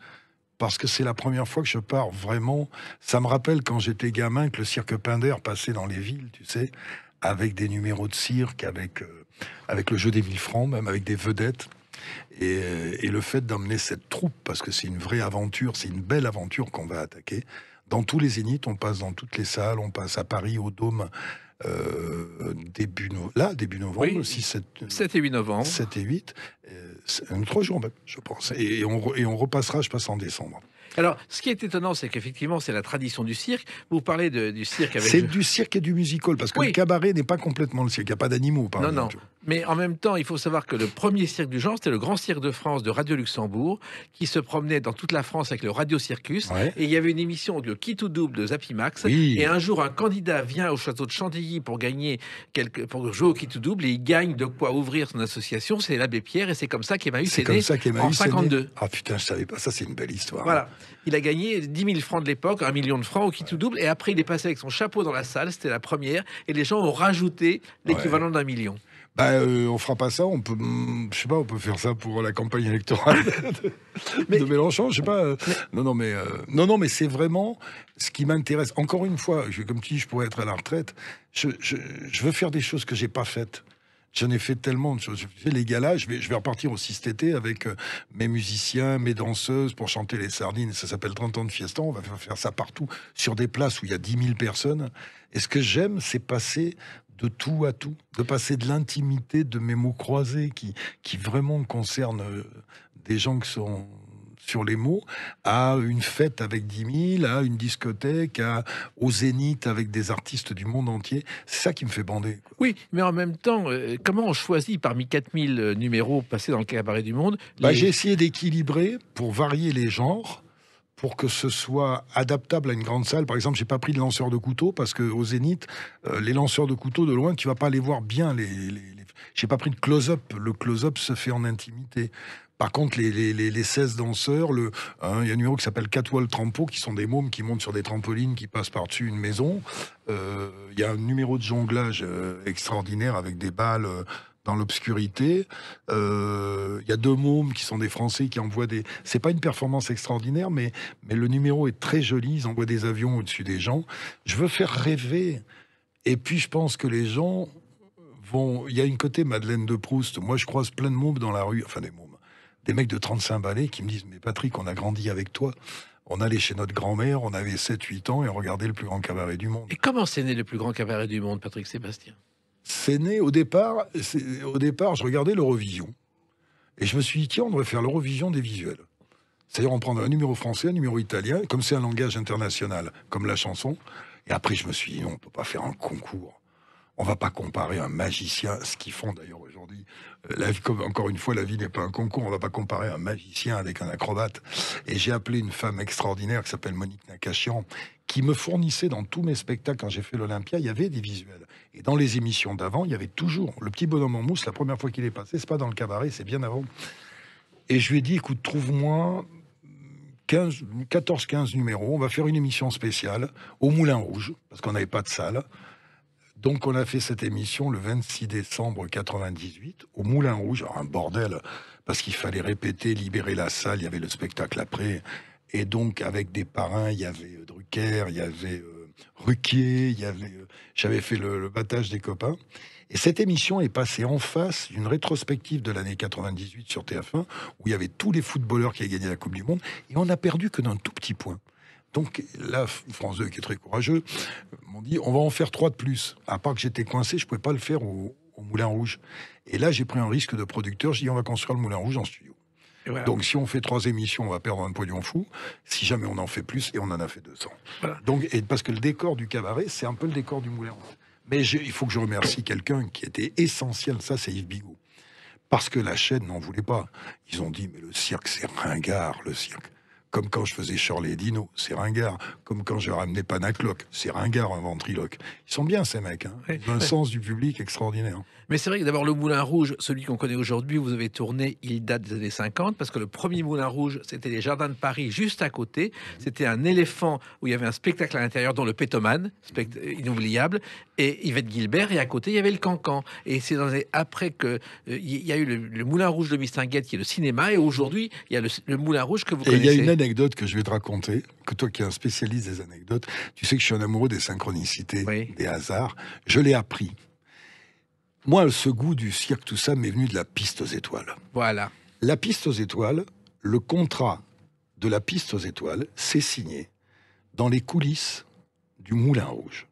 [SPEAKER 5] parce que c'est la première fois que je pars vraiment. Ça me rappelle quand j'étais gamin que le cirque Pinder passait dans les villes, tu sais, avec des numéros de cirque, avec le jeu des 1000 francs, même avec des vedettes. Et le fait d'emmener cette troupe, parce que c'est une vraie aventure, c'est une belle aventure qu'on va attaquer. Dans tous les zéniths, on passe dans toutes les salles, on passe à Paris, au Dôme, début novembre,
[SPEAKER 2] Oui,
[SPEAKER 5] 7
[SPEAKER 2] 7 et 8 novembre.
[SPEAKER 5] 7 et 8, 3 jours même, je pense. Et on repassera, je pense, en décembre.
[SPEAKER 2] Alors, ce qui est étonnant, c'est qu'effectivement, c'est la tradition du cirque. Vous parlez du cirque avec...
[SPEAKER 5] C'est du cirque et du musical, parce que
[SPEAKER 2] Oui.
[SPEAKER 5] le cabaret n'est pas complètement le cirque. Il n'y a pas d'animaux, par
[SPEAKER 2] Non,
[SPEAKER 5] exemple.
[SPEAKER 2] non. Mais en même temps, il faut savoir que le premier cirque du genre, c'était le Grand Cirque de France de Radio Luxembourg, qui se promenait dans toute la France avec le Radio Circus.
[SPEAKER 5] Ouais.
[SPEAKER 2] Et il y avait une émission, le Qui tout double de Zappy Max.
[SPEAKER 5] Oui.
[SPEAKER 2] Et un jour, un candidat vient au château de Chantilly pour pour jouer au Qui tout double, et il gagne de quoi ouvrir son association. C'est l'Abbé Pierre, et c'est comme ça qu'Emmaüs
[SPEAKER 5] C'est
[SPEAKER 2] est
[SPEAKER 5] comme
[SPEAKER 2] né
[SPEAKER 5] ça
[SPEAKER 2] en
[SPEAKER 5] qu'Emmaüs est né.
[SPEAKER 2] 52.
[SPEAKER 5] Ah putain, je savais pas. Ça, c'est une belle histoire.
[SPEAKER 2] Voilà. Il a gagné 10 000 francs de l'époque, 1 million de francs au qui tout double. Et après, il est passé avec son chapeau dans la salle. C'était la première. Et les gens ont rajouté l'équivalent d'1 million.
[SPEAKER 5] On fera pas ça. On peut, je sais pas, on peut faire ça pour la campagne électorale de Mélenchon. Je sais pas. Non, mais c'est vraiment ce qui m'intéresse. Encore une fois, comme tu dis, je pourrais être à la retraite. Je veux faire des choses que j'ai pas faites. J'en ai fait tellement de choses. Je fais les galas, je vais repartir aussi cet été avec mes musiciens, mes danseuses pour chanter les sardines. Ça s'appelle 30 ans de fiesta. On va faire ça partout, sur des places où il y a 10 000 personnes. Et ce que j'aime, c'est passer de tout à tout, de passer de l'intimité de mes mots croisés qui vraiment concernent des gens qui sont sur les mots, à une fête avec 10 000, à une discothèque, au Zénith avec des artistes du monde entier. C'est ça qui me fait bander, quoi.
[SPEAKER 2] Oui, mais en même temps, comment on choisit parmi 4000 numéros passés dans le cabaret du monde
[SPEAKER 5] J'ai essayé d'équilibrer pour varier les genres, pour que ce soit adaptable à une grande salle. Par exemple, j'ai pas pris de lanceurs de couteaux parce que au Zénith, les lanceurs de couteaux de loin, tu vas pas les voir bien. J'ai pas pris de close-up. Le close-up se fait en intimité. Par contre, les 16 danseurs, il y a un numéro qui s'appelle Catwall Trampo, qui sont des mômes qui montent sur des trampolines, qui passent par-dessus une maison. Il y a un numéro de jonglage extraordinaire avec des balles dans l'obscurité. Il y a 2 mômes qui sont des Français qui envoient des... C'est pas une performance extraordinaire, mais le numéro est très joli. Ils envoient des avions au-dessus des gens. Je veux faire rêver. Et puis, je pense que les gens vont... Il y a une côté Madeleine de Proust. Moi, je croise plein de mômes dans la rue. Enfin, des mecs de 35 balais qui me disent « Mais Patrick, on a grandi avec toi. On allait chez notre grand-mère, on avait 7-8 ans et on regardait le plus grand cabaret du monde. »
[SPEAKER 2] Et comment c'est né le plus grand cabaret du monde, Patrick Sébastien?
[SPEAKER 5] C'est né au départ, je regardais l'Eurovision. Et je me suis dit, tiens, on devrait faire l'Eurovision des visuels. C'est-à-dire, on prendrait un numéro français, un numéro italien, comme c'est un langage international, comme la chanson. Et après, je me suis dit, non, on ne peut pas faire un concours. On va pas comparer un magicien, ce qu'ils font d'ailleurs aujourd'hui. Encore une fois, la vie n'est pas un concours. On va pas comparer un magicien avec un acrobate. Et j'ai appelé une femme extraordinaire qui s'appelle Monique Nakachian, qui me fournissait dans tous mes spectacles, quand j'ai fait l'Olympia, il y avait des visuels. Et dans les émissions d'avant, il y avait toujours le petit bonhomme en mousse. La première fois qu'il est passé, c'est pas dans le cabaret, c'est bien avant. Et je lui ai dit, écoute, trouve-moi 14-15 numéros. On va faire une émission spéciale au Moulin Rouge, parce qu'on n'avait pas de salle. Donc, on a fait cette émission le 26 décembre 98 au Moulin Rouge. Alors, un bordel, parce qu'il fallait répéter, libérer la salle. Il y avait le spectacle après. Et donc, avec des parrains, il y avait Drucker, il y avait Ruquier, j'avais fait le battage des copains. Et cette émission est passée en face d'une rétrospective de l'année 98 sur TF1, où il y avait tous les footballeurs qui avaient gagné la Coupe du Monde. Et on n'a perdu que d'un tout petit point. Donc là, France 2, qui est très courageux, m'ont dit, on va en faire 3 de plus. À part que j'étais coincé, je ne pouvais pas le faire au Moulin Rouge. Et là, j'ai pris un risque de producteur. J'ai dit, on va construire le Moulin Rouge en studio. Voilà. Donc si on fait 3 émissions, on va perdre un pognon fou. Si jamais on en fait plus, et on en a fait 200. Voilà. Donc, parce que le décor du cabaret, c'est un peu le décor du Moulin Rouge. Mais il faut que je remercie quelqu'un qui était essentiel, ça c'est Yves Bigot. Parce que la chaîne n'en voulait pas. Ils ont dit, mais le cirque, c'est ringard, le cirque. Comme quand je faisais Shirley et Dino, c'est ringard. Comme quand je ramenais Panacloc, c'est ringard, un ventriloque. Ils sont bien, ces mecs. Hein. Ils ont un sens du public extraordinaire.
[SPEAKER 2] Mais c'est vrai que d'abord, le Moulin Rouge, celui qu'on connaît aujourd'hui, vous avez tourné, il date des années 50, parce que le premier Moulin Rouge, c'était les Jardins de Paris, juste à côté. C'était un éléphant où il y avait un spectacle à l'intérieur, dont le Pétomane, inoubliable, et Yvette Guilbert, et à côté, il y avait le Cancan. Et c'est après que il y a eu le Moulin Rouge de Mistinguett, qui est le cinéma, et aujourd'hui, il y a le Moulin Rouge que vous connaissez.
[SPEAKER 5] Et il y a une anecdote que je vais te raconter, que toi qui es un spécialiste des anecdotes, tu sais que je suis un amoureux des synchronicités, des hasards. Je l'ai appris. Moi, ce goût du cirque, tout ça, m'est venu de la piste aux étoiles.
[SPEAKER 2] Voilà.
[SPEAKER 5] La piste aux étoiles, le contrat de la piste aux étoiles, c'est signé dans les coulisses du Moulin Rouge.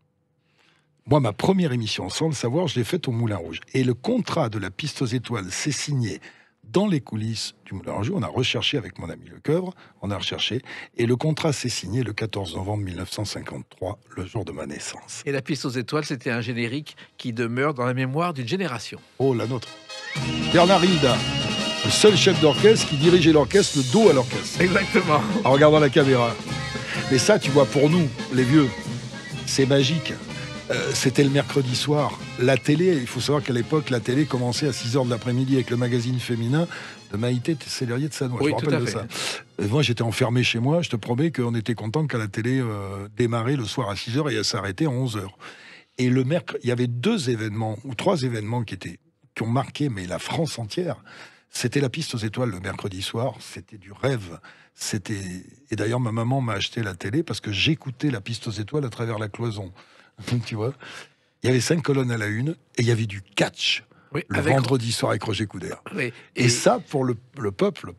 [SPEAKER 5] Moi, ma première émission, sans le savoir, je l'ai faite au Moulin Rouge. Et le contrat de la piste aux étoiles, c'est signé dans les coulisses du Moulin Rouge. On a recherché avec mon ami Lecoeuvre, on a recherché, et le contrat s'est signé le 14 novembre 1953, le jour de ma naissance.
[SPEAKER 2] Et la piste aux étoiles, c'était un générique qui demeure dans la mémoire d'une génération.
[SPEAKER 5] Oh, la nôtre. Bernard Hilda, le seul chef d'orchestre qui dirigeait l'orchestre, le dos à l'orchestre.
[SPEAKER 2] Exactement.
[SPEAKER 5] En regardant la caméra. Mais ça, tu vois, pour nous, les vieux, c'est magique. C'était le mercredi soir. La télé, il faut savoir qu'à l'époque, la télé commençait à 6h de l'après-midi avec le magazine féminin de Maïté Tessellerier de Sanois.
[SPEAKER 2] Oui,
[SPEAKER 5] je me rappelle de ça. Moi, j'étais enfermé chez moi. Je te promets qu'on était content qu'à la télé démarrait le soir à 6h et elle s'arrêtait à 11h. Et le mercredi, il y avait 2 événements, ou 3 événements qui ont marqué mais la France entière. C'était la piste aux étoiles le mercredi soir. C'était du rêve. Et d'ailleurs, ma maman m'a acheté la télé parce que j'écoutais la piste aux étoiles à travers la cloison. Tu vois, il y avait 5 colonnes à la une et il y avait du catch vendredi soir avec Roger Coudert.
[SPEAKER 2] Oui.
[SPEAKER 5] Et ça, pour le peuple,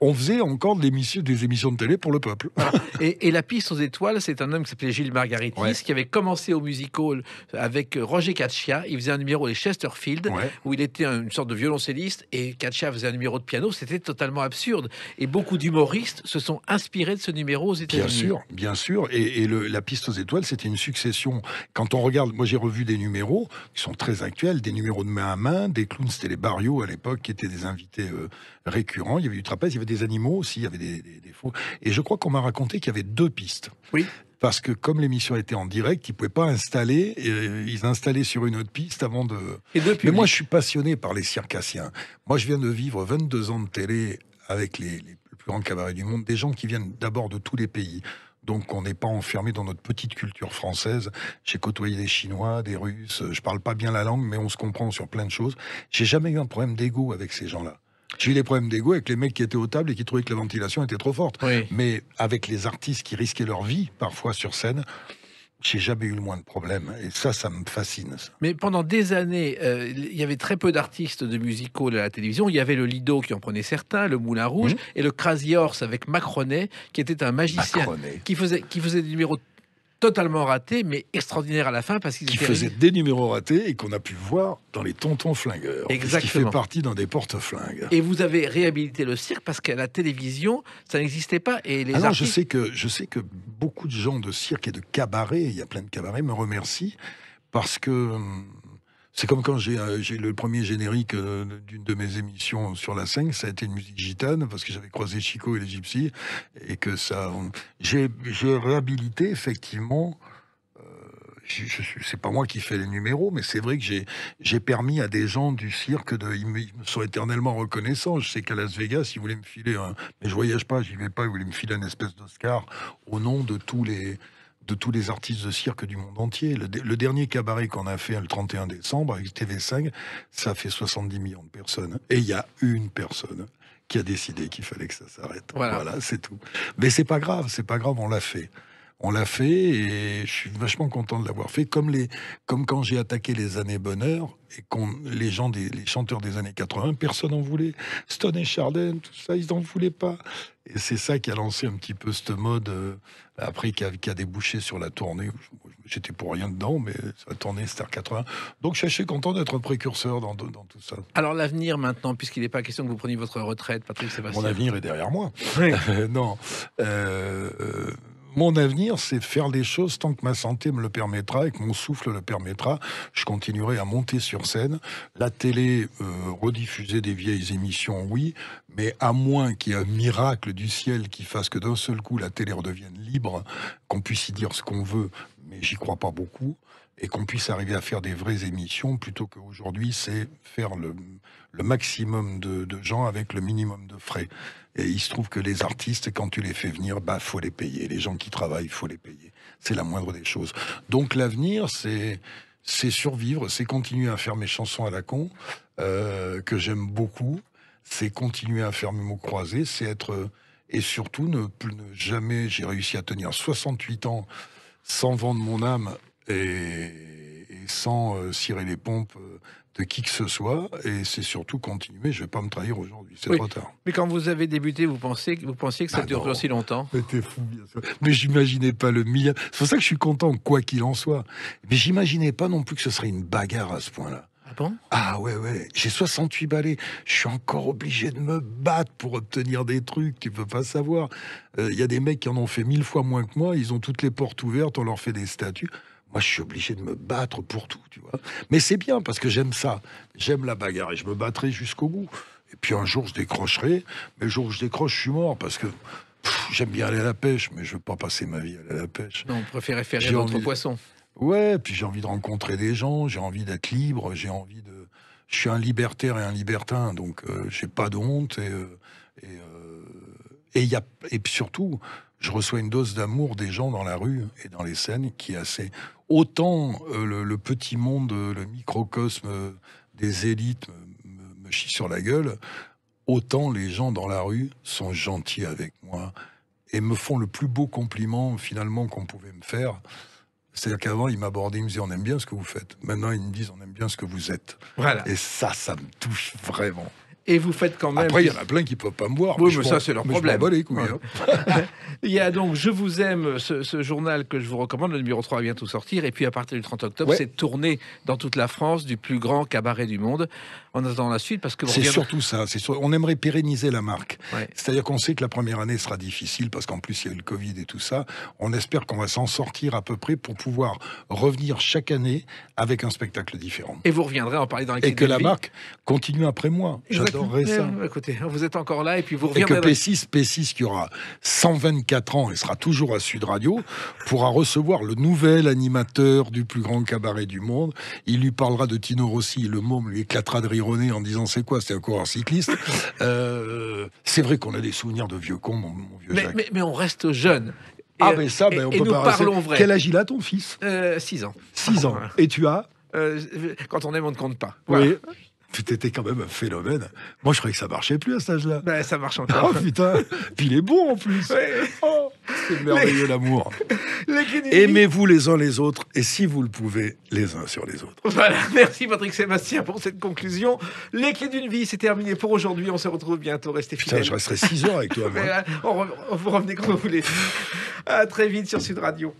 [SPEAKER 5] on faisait encore des émissions de télé pour le peuple.
[SPEAKER 2] Voilà. Et la piste aux étoiles, c'est un homme qui s'appelait Gilles Margaritis, qui avait commencé au music hall avec Roger Caccia. Il faisait un numéro les Chesterfield, où il était une sorte de violoncelliste, et Caccia faisait un numéro de piano. C'était totalement absurde. Et beaucoup d'humoristes se sont inspirés de ce numéro aux États-Unis.
[SPEAKER 5] Bien sûr. Et la piste aux étoiles, c'était une succession. Quand on regarde, moi j'ai revu des numéros qui sont très actuels, des numéros de main à main, des clowns, c'était les Barrios à l'époque, qui étaient des invités récurrents. Il y avait du trapèze, il y avait des animaux aussi, il y avait des faux. Et je crois qu'on m'a raconté qu'il y avait 2 pistes.
[SPEAKER 2] Oui.
[SPEAKER 5] Parce que comme l'émission était en direct, ils ne pouvaient pas installer, ils installaient sur une autre piste avant de... Mais moi, je suis passionné par les circassiens. Moi, je viens de vivre 22 ans de télé avec les plus grands cabarets du monde, des gens qui viennent d'abord de tous les pays. Donc, on n'est pas enfermé dans notre petite culture française. J'ai côtoyé des Chinois, des Russes. Je parle pas bien la langue, mais on se comprend sur plein de choses. J'ai jamais eu un problème d'ego avec ces gens-là. J'ai eu des problèmes d'ego avec les mecs qui étaient aux tables et qui trouvaient que la ventilation était trop forte.
[SPEAKER 2] Oui.
[SPEAKER 5] Mais avec les artistes qui risquaient leur vie, parfois sur scène, j'ai jamais eu le moins de problèmes. Et ça me fascine. Ça.
[SPEAKER 2] Mais pendant des années, il y avait très peu d'artistes de music-hall à la télévision. Il y avait le Lido qui en prenait certains, le Moulin Rouge, et le Crazy Horse avec Macronet, qui était un magicien qui faisait des numéros totalement ratés, mais extraordinaires à la fin parce qu'il
[SPEAKER 5] faisait des numéros ratés et qu'on a pu voir dans les Tontons Flingueurs.
[SPEAKER 2] Exactement.
[SPEAKER 5] Qui fait partie d'un des porte-flingues.
[SPEAKER 2] Et vous avez réhabilité le cirque parce qu'à la télévision, ça n'existait pas. Et les artistes...
[SPEAKER 5] je sais que beaucoup de gens de cirque et de cabaret, il y a plein de cabarets, me remercient parce que c'est comme quand j'ai le premier générique d'une de mes émissions sur la scène, ça a été une musique gitane parce que j'avais croisé Chico et les Gypsies et que ça, j'ai réhabilité effectivement. C'est pas moi qui fais les numéros, mais c'est vrai que j'ai permis à des gens du cirque ils me sont éternellement reconnaissants. Je sais qu'à Las Vegas, ils voulaient me filer mais je voyage pas, j'y vais pas, ils voulaient me filer une espèce d'Oscar au nom de tous les artistes de cirque du monde entier. Le dernier cabaret qu'on a fait le 31 décembre avec TV5, ça fait 70 millions de personnes. Et il y a une personne qui a décidé qu'il fallait que ça s'arrête. Voilà, c'est tout. Mais c'est pas grave, on l'a fait. On l'a fait et je suis vachement content de l'avoir fait. Comme quand j'ai attaqué les années bonheur et les chanteurs des années 80, personne n'en voulait. Stone et Chardin, tout ça, ils n'en voulaient pas. Et c'est ça qui a lancé un petit peu cette mode, après qui a débouché sur la tournée. J'étais pour rien dedans, mais la tournée Star 80. Donc je suis assez content d'être précurseur dans tout ça.
[SPEAKER 2] Alors l'avenir maintenant, puisqu'il n'est pas question que vous preniez votre retraite, Patrick Sébastien.
[SPEAKER 5] Mon avenir est derrière moi.
[SPEAKER 2] Oui.
[SPEAKER 5] Non. mon avenir, c'est de faire des choses tant que ma santé me le permettra et que mon souffle le permettra. Je continuerai à monter sur scène. La télé, rediffuser des vieilles émissions, oui, mais à moins qu'il y ait un miracle du ciel qui fasse que d'un seul coup la télé redevienne libre, qu'on puisse y dire ce qu'on veut, mais j'y crois pas beaucoup, et qu'on puisse arriver à faire des vraies émissions, plutôt qu'aujourd'hui, c'est faire le maximum de gens avec le minimum de frais. Et il se trouve que les artistes, quand tu les fais venir, faut les payer. Les gens qui travaillent, faut les payer. C'est la moindre des choses. Donc l'avenir, c'est survivre, c'est continuer à faire mes chansons à la con, que j'aime beaucoup, c'est continuer à faire mes mots croisés, c'est être... Et surtout, ne jamais... J'ai réussi à tenir 68 ans sans vendre mon âme et sans cirer les pompes de qui que ce soit, et c'est surtout continuer. Je vais pas me trahir aujourd'hui, c'est trop tard.
[SPEAKER 2] Mais quand vous avez débuté, vous pensiez que ça durerait aussi longtemps?
[SPEAKER 5] Mais t'es fou, bien sûr. Mais j'imaginais pas le milliard. C'est pour ça que je suis content, quoi qu'il en soit. Mais j'imaginais pas non plus que ce serait une bagarre à ce point-là.
[SPEAKER 2] Ah bon?
[SPEAKER 5] Ah ouais. J'ai 68 balais. Je suis encore obligé de me battre pour obtenir des trucs. Tu peux pas savoir. Il y a des mecs qui en ont fait 1000 fois moins que moi. Ils ont toutes les portes ouvertes. On leur fait des statuts. Moi, je suis obligé de me battre pour tout, tu vois. Mais c'est bien, parce que j'aime ça. J'aime la bagarre et je me battrai jusqu'au bout. Et puis un jour, je décrocherai. Mais le jour où je décroche, je suis mort, parce que j'aime bien aller à la pêche, mais je veux pas passer ma vie à aller à la pêche.
[SPEAKER 2] Non, on préférait faire d'autres poissons.
[SPEAKER 5] Ouais, puis j'ai envie de rencontrer des gens, j'ai envie d'être libre, j'ai envie de... Je suis un libertaire et un libertin, donc j'ai pas de honte. Et puis surtout, je reçois une dose d'amour des gens dans la rue et dans les scènes qui est assez... Autant le petit monde, le microcosme des élites me chie sur la gueule, autant les gens dans la rue sont gentils avec moi et me font le plus beau compliment finalement qu'on pouvait me faire. C'est-à-dire qu'avant, ils m'abordaient, ils me disaient « on aime bien ce que vous faites ». Maintenant, ils me disent « on aime bien ce que vous êtes ».
[SPEAKER 2] Voilà.
[SPEAKER 5] Et ça me touche vraiment.
[SPEAKER 2] Et vous faites quand même...
[SPEAKER 5] Après, il y en a plein qui ne peuvent pas me voir.
[SPEAKER 2] Oui, mais ça, c'est leur problème.
[SPEAKER 5] Je m'en bats les couilles.
[SPEAKER 2] Ouais. Il y a donc « Je vous aime », ce journal que je vous recommande. Le numéro 3 va bientôt sortir. Et puis, à partir du 30 octobre, c'est tourné dans toute la France du plus grand cabaret du monde. En attendant la suite, parce que...
[SPEAKER 5] C'est surtout ça. On aimerait pérenniser la marque.
[SPEAKER 2] Ouais.
[SPEAKER 5] C'est-à-dire qu'on sait que la première année sera difficile, parce qu'en plus, il y a eu le Covid et tout ça. On espère qu'on va s'en sortir à peu près pour pouvoir revenir chaque année avec un spectacle différent.
[SPEAKER 2] Et vous reviendrez en parler dans les...
[SPEAKER 5] Et que la marque continue après moi. J'adorerais ça.
[SPEAKER 2] Écoutez, vous êtes encore là et puis vous reviendrez...
[SPEAKER 5] Et que P6 qui aura 124 ans et sera toujours à Sud Radio, pourra recevoir le nouvel animateur du plus grand cabaret du monde. Il lui parlera de Tino Rossi, le môme lui éclatera de rire au nez en disant c'est quoi, c'était un coureur cycliste. C'est vrai qu'on a des souvenirs de vieux cons, mon vieux Jacques.
[SPEAKER 2] Mais on reste jeune.
[SPEAKER 5] Mais ça, on peut
[SPEAKER 2] nous parlons vrai.
[SPEAKER 5] Quel âge il a ton fils?
[SPEAKER 2] 6 ans.
[SPEAKER 5] 6 ans. Et tu as
[SPEAKER 2] quand on aime, on ne compte pas. Voilà.
[SPEAKER 5] Oui. T'étais quand même un phénomène. Moi, je croyais que ça marchait plus à cet âge-là.
[SPEAKER 2] Ben, ça marche encore.
[SPEAKER 5] Oh putain. Puis il est bon en plus.
[SPEAKER 2] Ouais.
[SPEAKER 5] Oh, c'est merveilleux l'amour. Aimez-vous les uns les autres et si vous le pouvez, les uns sur les autres.
[SPEAKER 2] Voilà. Merci Patrick Sébastien pour cette conclusion. Les clés d'une vie, c'est terminé pour aujourd'hui. On se retrouve bientôt. Restez fidèles.
[SPEAKER 5] Putain, je resterai 6 heures avec toi.
[SPEAKER 2] Vous revenez quand vous voulez. À très vite sur Sud Radio.